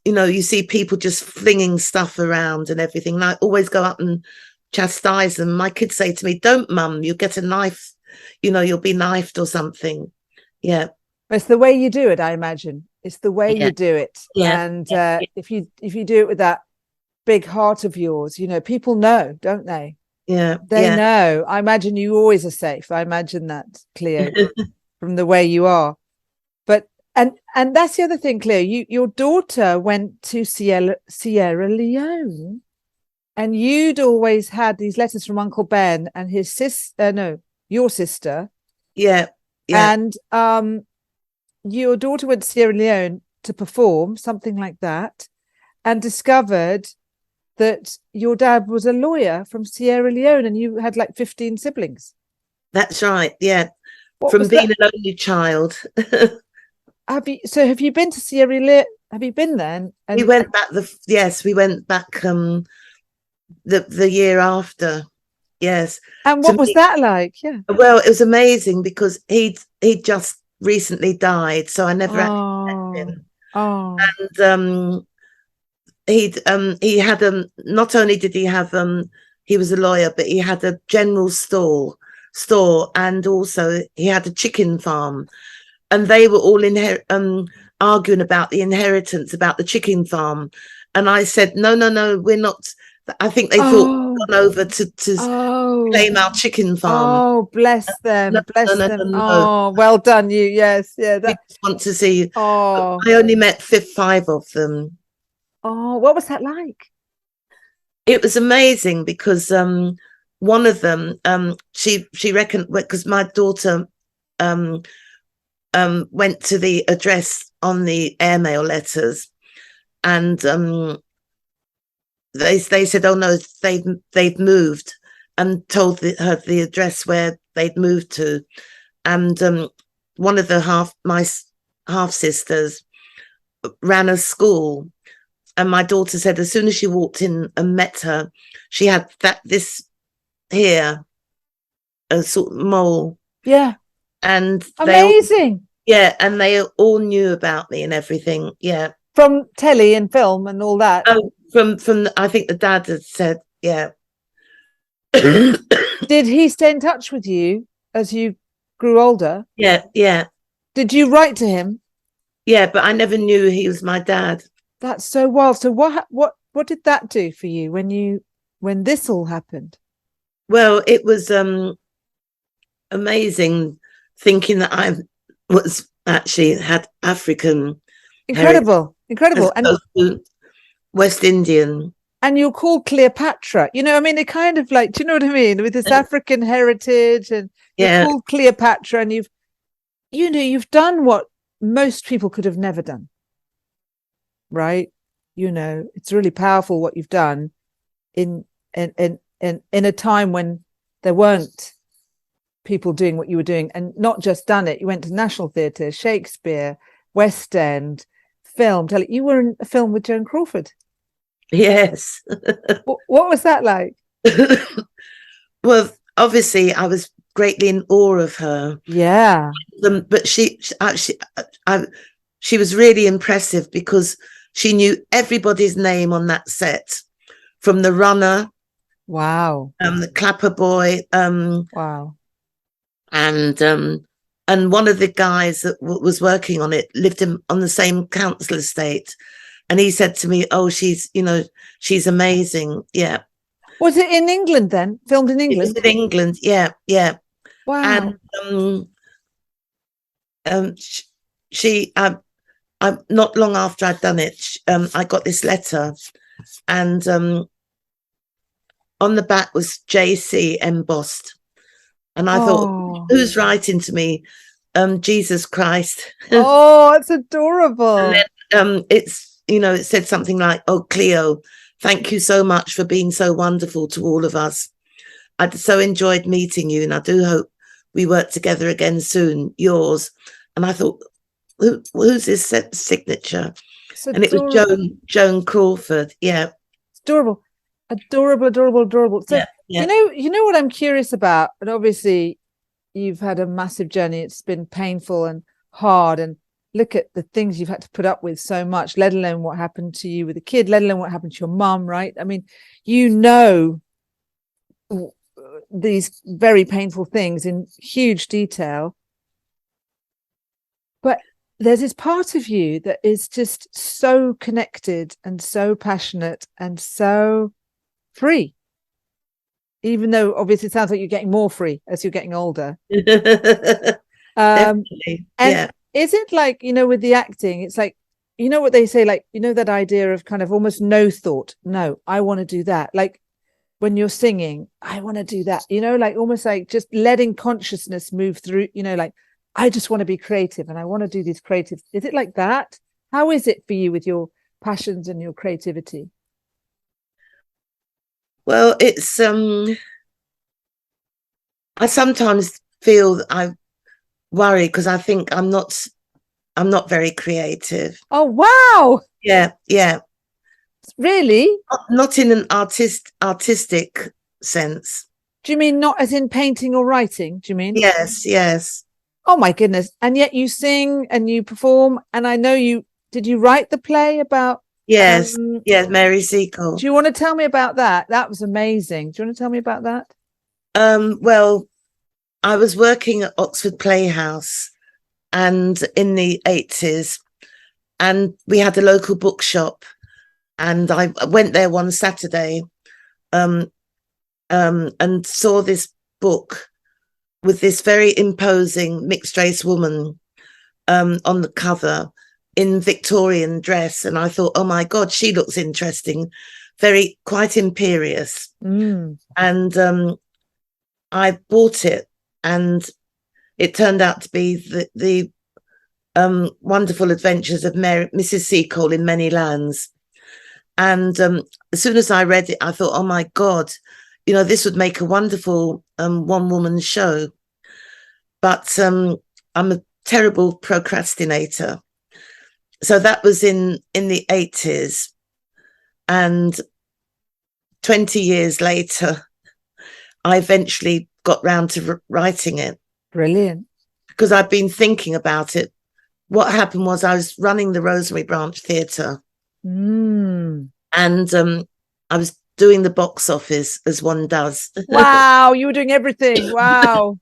you see people just flinging stuff around and everything, and I always go up and chastise them. My kids say to me, "Don't, mum, you'll get a knife, you'll be knifed or something." Yeah. It's the way you do it, I imagine. It's the way you do it. And if you do it with that big heart of yours, people know, don't they? Yeah. They know. I imagine you always are safe. I imagine that, Cleo, from the way you are. But and that's the other thing, Cleo. Your daughter went to Sierra Leone, and you'd always had these letters from Uncle Ben and his your sister. Yeah. And your daughter went to Sierra Leone to perform, something like that, and discovered that your dad was a lawyer from Sierra Leone, and you had like 15 siblings. That's right. Yeah. From being an only child. Have you been to Sierra Leone? Have you been there? We went back. We went back the year after. Yes. And To what was me, that like? Yeah. well, it was amazing because he'd just recently died, so I never actually met Oh, him. oh, And he had not only did he have he was a lawyer, but he had a general store, and also he had a chicken farm, and they were all arguing about the inheritance, about the chicken farm. And I said, no, no, no, we're not. I think they thought oh, we'd gone over to oh, claim our chicken farm. oh, bless No, them, no, bless no, them. no, no. Oh, well done, you. Yes, yeah, We that. just want to see you. Oh, I only met five of them. oh, what was that like? It was amazing because one of them, she reckoned, because my daughter um, went to the address on the airmail letters, and they said, "Oh no, they've moved," and told her the address where they'd moved to, and one of my half sisters ran a school, and my daughter said as soon as she walked in and met her, she had this here, a sort of mole, Yeah, and amazing. and they all knew about me and everything. Yeah. From telly and film and all that. Oh, from I think the dad had said, yeah. Did he stay in touch with you as you grew older? Yeah, yeah, Did you write to him? yeah, but I never knew he was my dad. That's so wild. So what did that do for you when this all happened? Well, it was amazing thinking that I was actually had African heritage Incredible, as incredible. opposed to West Indian. And you're called Cleopatra. You know, I mean, it kind of like, do you know what I mean? With this African heritage, and you're Yeah, called Cleopatra, and you've done what most people could have never done. Right? You know, it's really powerful what you've done in a time when there weren't people doing what you were doing, and not just done it. You went to National Theatre, Shakespeare, West End, film. You were in a film with Joan Crawford. yes. What was that like? Well, obviously, I was greatly in awe of her. Yeah. But she actually, she was really impressive because she knew everybody's name on that set, from the runner, Wow. the clapper boy, Wow. and one of the guys that was working on it lived on the same council estate, and he said to me, "Oh, she's amazing." Yeah. Was it in England then? Filmed in England? It was in England. Yeah, yeah. Wow. And she not long after I'd done it, I got this letter, and on the back was JC embossed, and I thought, who's writing to me? Jesus Christ. Oh, it's adorable. And then, it said something like, "Oh, Cleo, thank you so much for being so wonderful to all of us. I so enjoyed meeting you, and I do hope we work together again soon. Yours." And I thought, who's this signature? And it was Joan Crawford. Yeah. It's adorable. Adorable. So yeah. you know what I'm curious about, and obviously you've had a massive journey. It's been painful and hard, and look at the things you've had to put up with so much, let alone what happened to you with a kid, let alone what happened to your mum, right? I mean, these very painful things in huge detail, but there's this part of you that is just so connected and so passionate and so free, even though obviously it sounds like you're getting more free as you're getting older. Definitely. And is it like, with the acting, it's like, what they say, like, that idea of kind of almost no thought, no, I want to do that, like when you're singing, I want to do that, like almost like just letting consciousness move through, like I just want to be creative and I want to do these creative. Is it like that? How is it for you with your passions and your creativity? Well, it's I sometimes feel that I worry because I think I'm not very creative. Oh, wow. Yeah. Really? Not in an artistic sense. Do you mean not as in painting or writing? Do you mean? Yes. Oh my goodness. And yet you sing and you perform. And I know did you write the play about? Yes, Mary Seacole. Do you want to tell me about that? That was amazing. Do you want to tell me about that? Well, I was working at Oxford Playhouse and in the 80s, and we had a local bookshop, and I went there one Saturday and saw this book with this very imposing mixed race woman on the cover in Victorian dress, and I thought, oh my God, she looks interesting, quite imperious. And I bought it, and it turned out to be the wonderful adventures of Mrs. Seacole in many lands. And as soon as I read it, I thought, oh my God, this would make a wonderful one-woman show. But I'm a terrible procrastinator. So that was in the 80s. And 20 years later, I eventually got round to writing it. Brilliant. Because I'd been thinking about it. What happened was I was running the Rosemary Branch Theatre. And I was doing the box office, as one does. Wow, you were doing everything. Wow.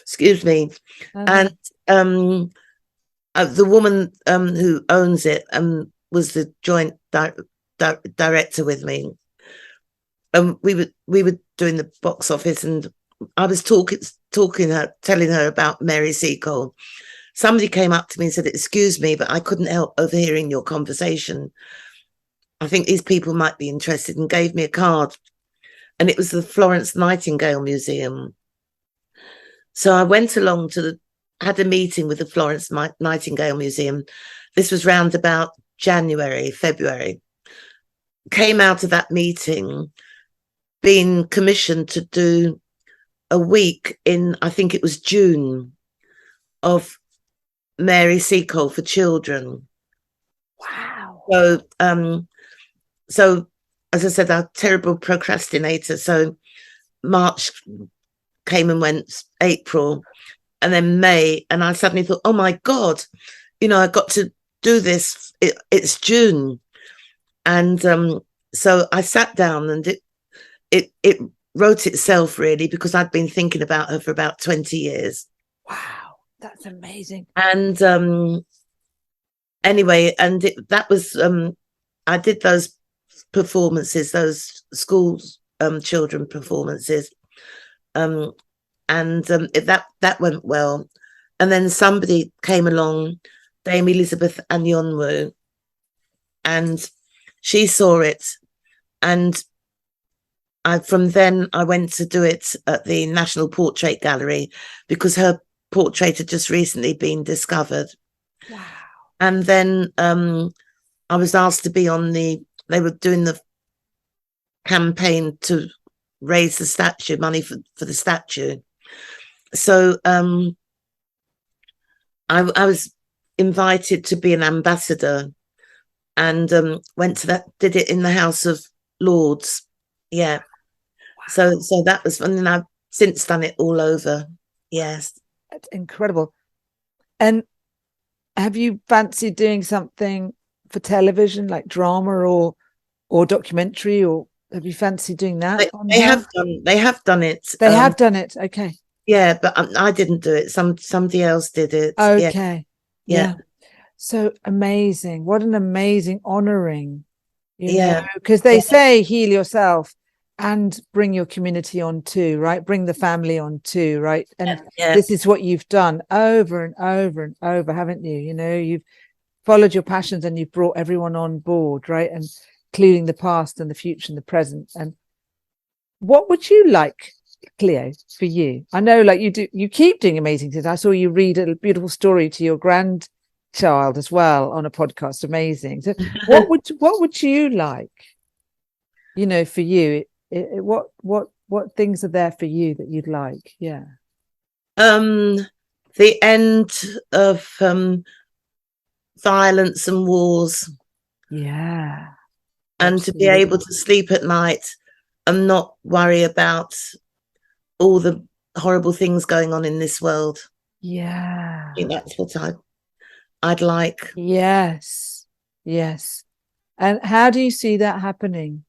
Excuse me. And the woman who owns it was the joint director with me. And we were doing the box office, and I was telling her about Mary Seacole. Somebody came up to me and said, excuse me, but I couldn't help overhearing your conversation. I think these people might be interested, and gave me a card. And it was the Florence Nightingale Museum. So I went along had a meeting with the Florence Nightingale Museum. This was round about January, February. Came out of that meeting being commissioned to do a week in, I think it was June, of Mary Seacole for children. Wow. So as I said, I'm a terrible procrastinator. So March came and went, April, and then May, and I suddenly thought, oh my God, I got to do this. It's June. And so I sat down, and it wrote itself, really, because I'd been thinking about her for about 20 years. Wow, that's amazing. And anyway, and that was I did those performances, those school children performances, and that went well. And then somebody came along, Dame Elizabeth Anyonwu, and she saw it, and from then I went to do it at the National Portrait Gallery, because her portrait had just recently been discovered. Wow. And then I was asked to be they were doing the campaign to raise the statue, money for the statue. So I was invited to be an ambassador, and went to that, did it in the House of Lords. Yeah. Wow. So that was fun, and I've since done it all over. Yes. That's incredible. And have you fancied doing something for television, like drama or documentary, or have you fancied doing that? They have done it. They have done it. Okay. Yeah, but I didn't do it. Somebody else did it. Okay. Yeah. So amazing. What an amazing honoring. Because they say heal yourself and bring your community on too, right? Bring the family on too, right? And this is what you've done over and over and over, haven't you? You've followed your passions, and you've brought everyone on board, right? And including the past and the future and the present. And what would you like, Cleo, for you? I know, like, you keep doing amazing things. I saw you read a beautiful story to your grandchild as well on a podcast. Amazing. So what would you like, for you? What things are there for you that you'd like? Yeah. The end of violence and wars. Yeah. and to be able to sleep at night and not worry about all the horrible things going on in this world. Yeah. I think that's what I'd like. Yes. Yes. And how do you see that happening?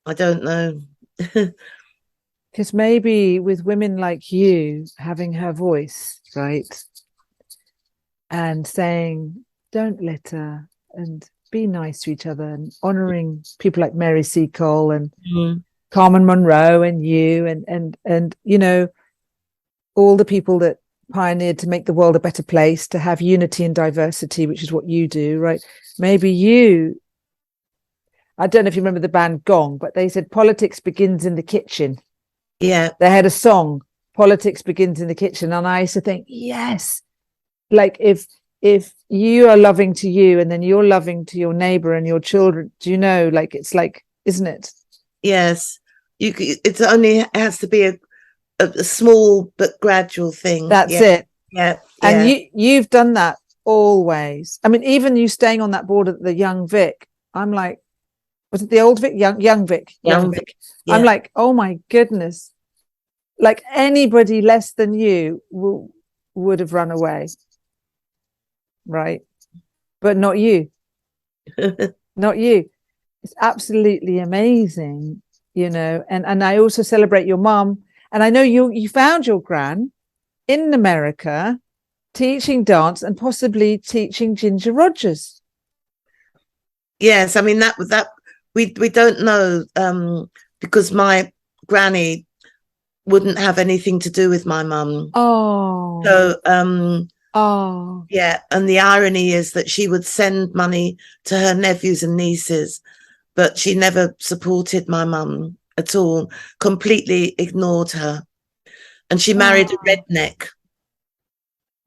I don't know. Because maybe with women like you having her voice, right? And saying, don't litter and be nice to each other, and honouring people like Mary Seacole and Carmen Monroe and you and you know, all the people that pioneered to make the world a better place, to have unity and diversity, which is what you do, right? Maybe you, I don't know if you remember the band Gong, but they said politics begins in the kitchen. Yeah. They had a song, Politics Begins in the Kitchen. And I used to think, yes, like if you are loving to you and then you're loving to your neighbor and your children, do you know, like, it's like, isn't it? Yes. It only has to be a small but gradual thing. That's it. Yeah. And you've done that always. I mean, even you staying on that board at the Young Vic, I'm like, was it the old Vic? Young Vic. Yeah. I'm like, oh my goodness. Like anybody less than you would have run away. Right. But not you. Not you. It's absolutely amazing, you know. And I also celebrate your mum. And I know you found your gran in America teaching dance and possibly teaching Ginger Rogers. Yes, I mean that we don't know because my granny wouldn't have anything to do with my mum. Oh. So yeah, and the irony is that she would send money to her nephews and nieces, but she never supported my mum at all, completely ignored her. And she married a redneck.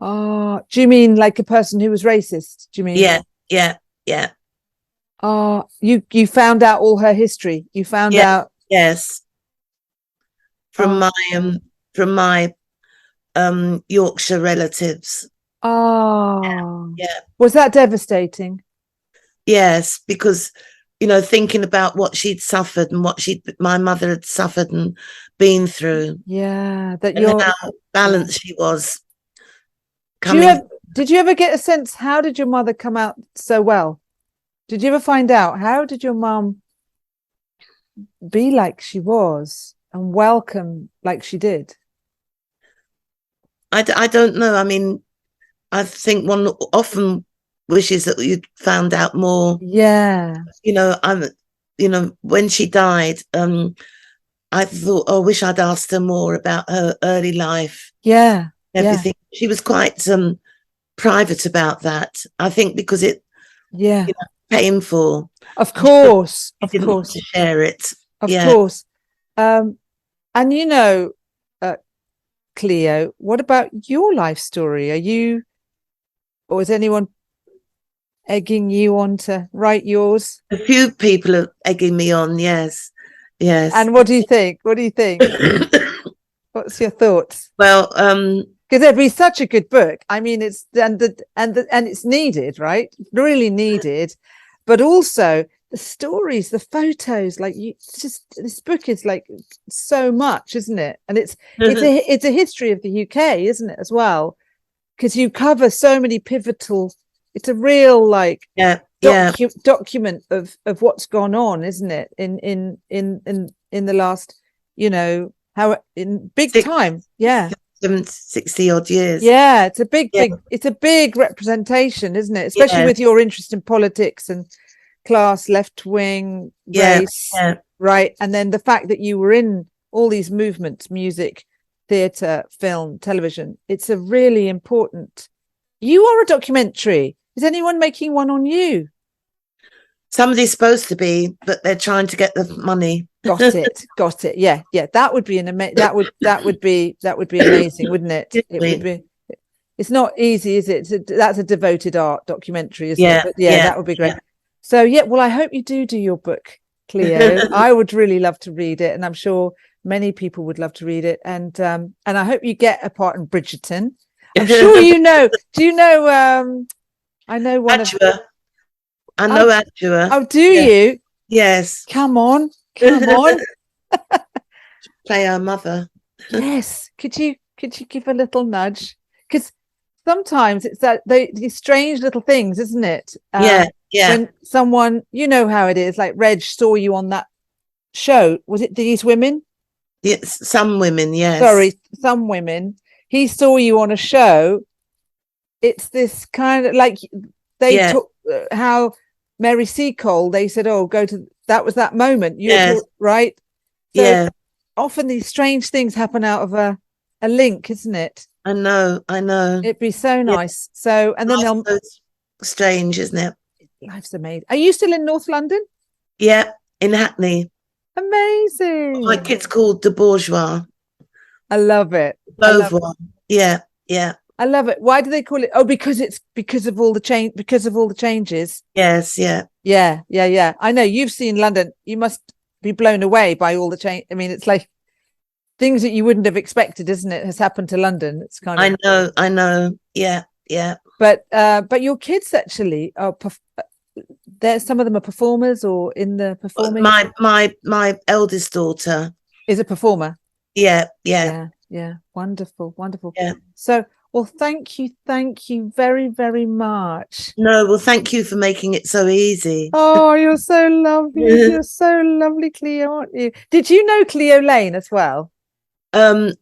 Oh, do you mean like a person who was racist? Do you mean? Yeah. Oh, you found out all her history. You found out. Yes. From my Yorkshire relatives. Oh. Yeah. Was that devastating? Yes, because you know, thinking about what she'd suffered and what my mother had suffered and been through. Yeah, that and how balanced she was. Did you ever get a sense, how did your mother come out so well? Did you ever find out, how did your mum be like she was and welcome like she did? I don't know. I mean, I think one often wishes that you'd found out more. Yeah. You know, when she died, I thought, I wish I'd asked her more about her early life. Yeah. Everything. Yeah. She was quite private about that. I think because it painful. Of course. Of course. To share it. Of course. And you know, Cleo, what about your life story? Or is anyone egging you on to write yours? A few people are egging me on, yes. And what do you think? What's your thoughts? Well, because it'd be such a good book. I mean, it's and it's needed, right? Really needed, but also the stories, the photos. Like this book is like so much, isn't it? And it's a history of the UK, isn't it, as well? Because you cover so many pivotal. It's a real document of what's gone on, isn't it? In the last, you know, how in big time, 60 odd years. Yeah, it's a big representation, isn't it? Especially with your interest in politics and class, left wing, race, right? And then the fact that you were in all these movements, music, theatre, film, television. It's a really important. You are a documentary. Is anyone making one on you? Somebody's supposed to be, but they're trying to get the money. Got it. Yeah. That would be that would be amazing, wouldn't it? It would be. It's not easy, is it? That's a devoted art documentary, isn't it? But that would be great. So well, I hope you do your book, Cleo. I would really love to read it, and I'm sure many people would love to read it. And I hope you get a part in Bridgerton. I'm sure you know. Do you know? I know one I know Angela. Oh, do you? Yes. Come on. Play our mother. Yes. Could you give a little nudge? Because sometimes it's that these strange little things, isn't it? Yeah. When someone, you know how it is, like Reg saw you on that show. Was it These Women? Yes, some women, yes. Sorry, Some Women. He saw you on a show. It's this kind of like they took how Mary Seacole, they said, oh, go to, that was that moment. Right? So often these strange things happen out of a link, isn't it? I know. It'd be so nice. So, and then they'll... So strange, isn't it? Life's amazing. Are you still in North London? Yeah, in Hackney. Amazing. My kid's called the Bourgeois. I love it. Beauvoir. Yeah. I love it. Why do they call it? Oh, because it's because of all the changes. Yes, yeah. I know you've seen London. You must be blown away by all the change. I mean, it's like things that you wouldn't have expected, isn't it? Has happened to London. It's kind of. I know. Yeah. But your kids actually are. There, some of them are performers or in the performing. My eldest daughter is a performer. Yeah. Wonderful. Yeah. So, well, thank you very, very much. No, well, thank you for making it so easy. Oh, you're so lovely. You're so lovely, Cleo, aren't you? Did you know Cleo Lane as well? I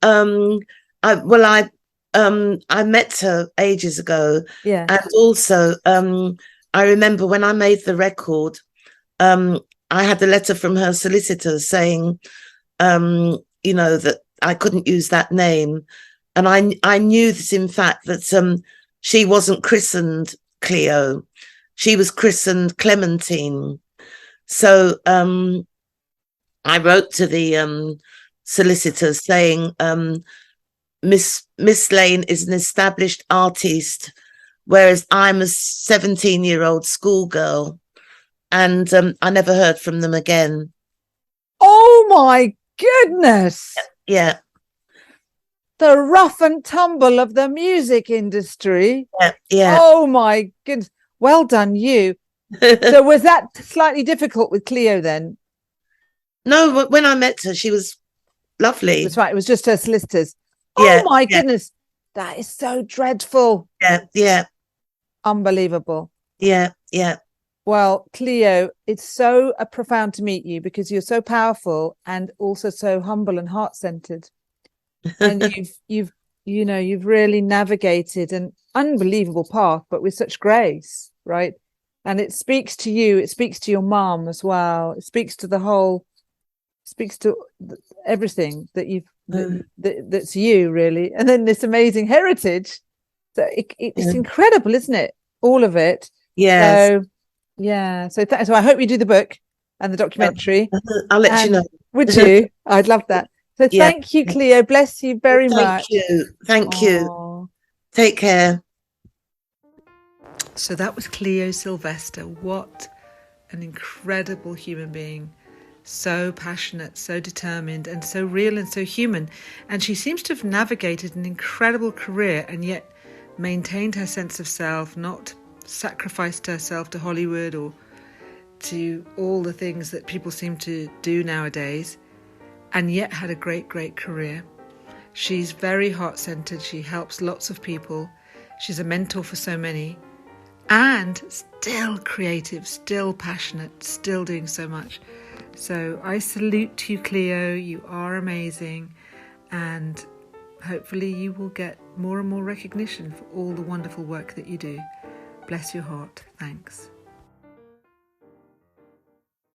met her ages ago. Yeah. And also, I remember when I made the record, I had a letter from her solicitor saying, that I couldn't use that name. And I knew that, in fact, that she wasn't christened Cleo. She was christened Clementine. So I wrote to the solicitor saying, Miss Lane is an established artiste, whereas I'm a 17-year-old schoolgirl. And I never heard from them again. Oh, my goodness. Yeah. The rough and tumble of the music industry. Yeah. Oh, my goodness. Well done, you. So was that slightly difficult with Cleo then? No, when I met her, she was lovely. That's right. It was just her solicitors. Oh, my goodness. That is so dreadful. Yeah. Unbelievable. Yeah. Well, Cleo, it's so profound to meet you because you're so powerful and also so humble and heart-centered. And you've really navigated an unbelievable path, but with such grace, right? And it speaks to you. It speaks to your mom as well. It speaks to everything that that's you, really. And then this amazing heritage. So it's incredible, isn't it? All of it. Yes. So yeah. So I hope you do the book and the documentary. I'll let you know. Would you? I'd love that. So thank you, Cleo. Bless you very much. Thank you. Take care. So that was Cleo Sylvestre. What an incredible human being. So passionate, so determined, and so real and so human. And she seems to have navigated an incredible career and yet maintained her sense of self, not sacrificed herself to Hollywood or to all the things that people seem to do nowadays, and yet had a great, great career. She's very heart-centered. She helps lots of people. She's a mentor for so many, and still creative, still passionate, still doing so much. So I salute you, Cleo. You are amazing, and hopefully you will get more and more recognition for all the wonderful work that you do. Bless your heart. Thanks.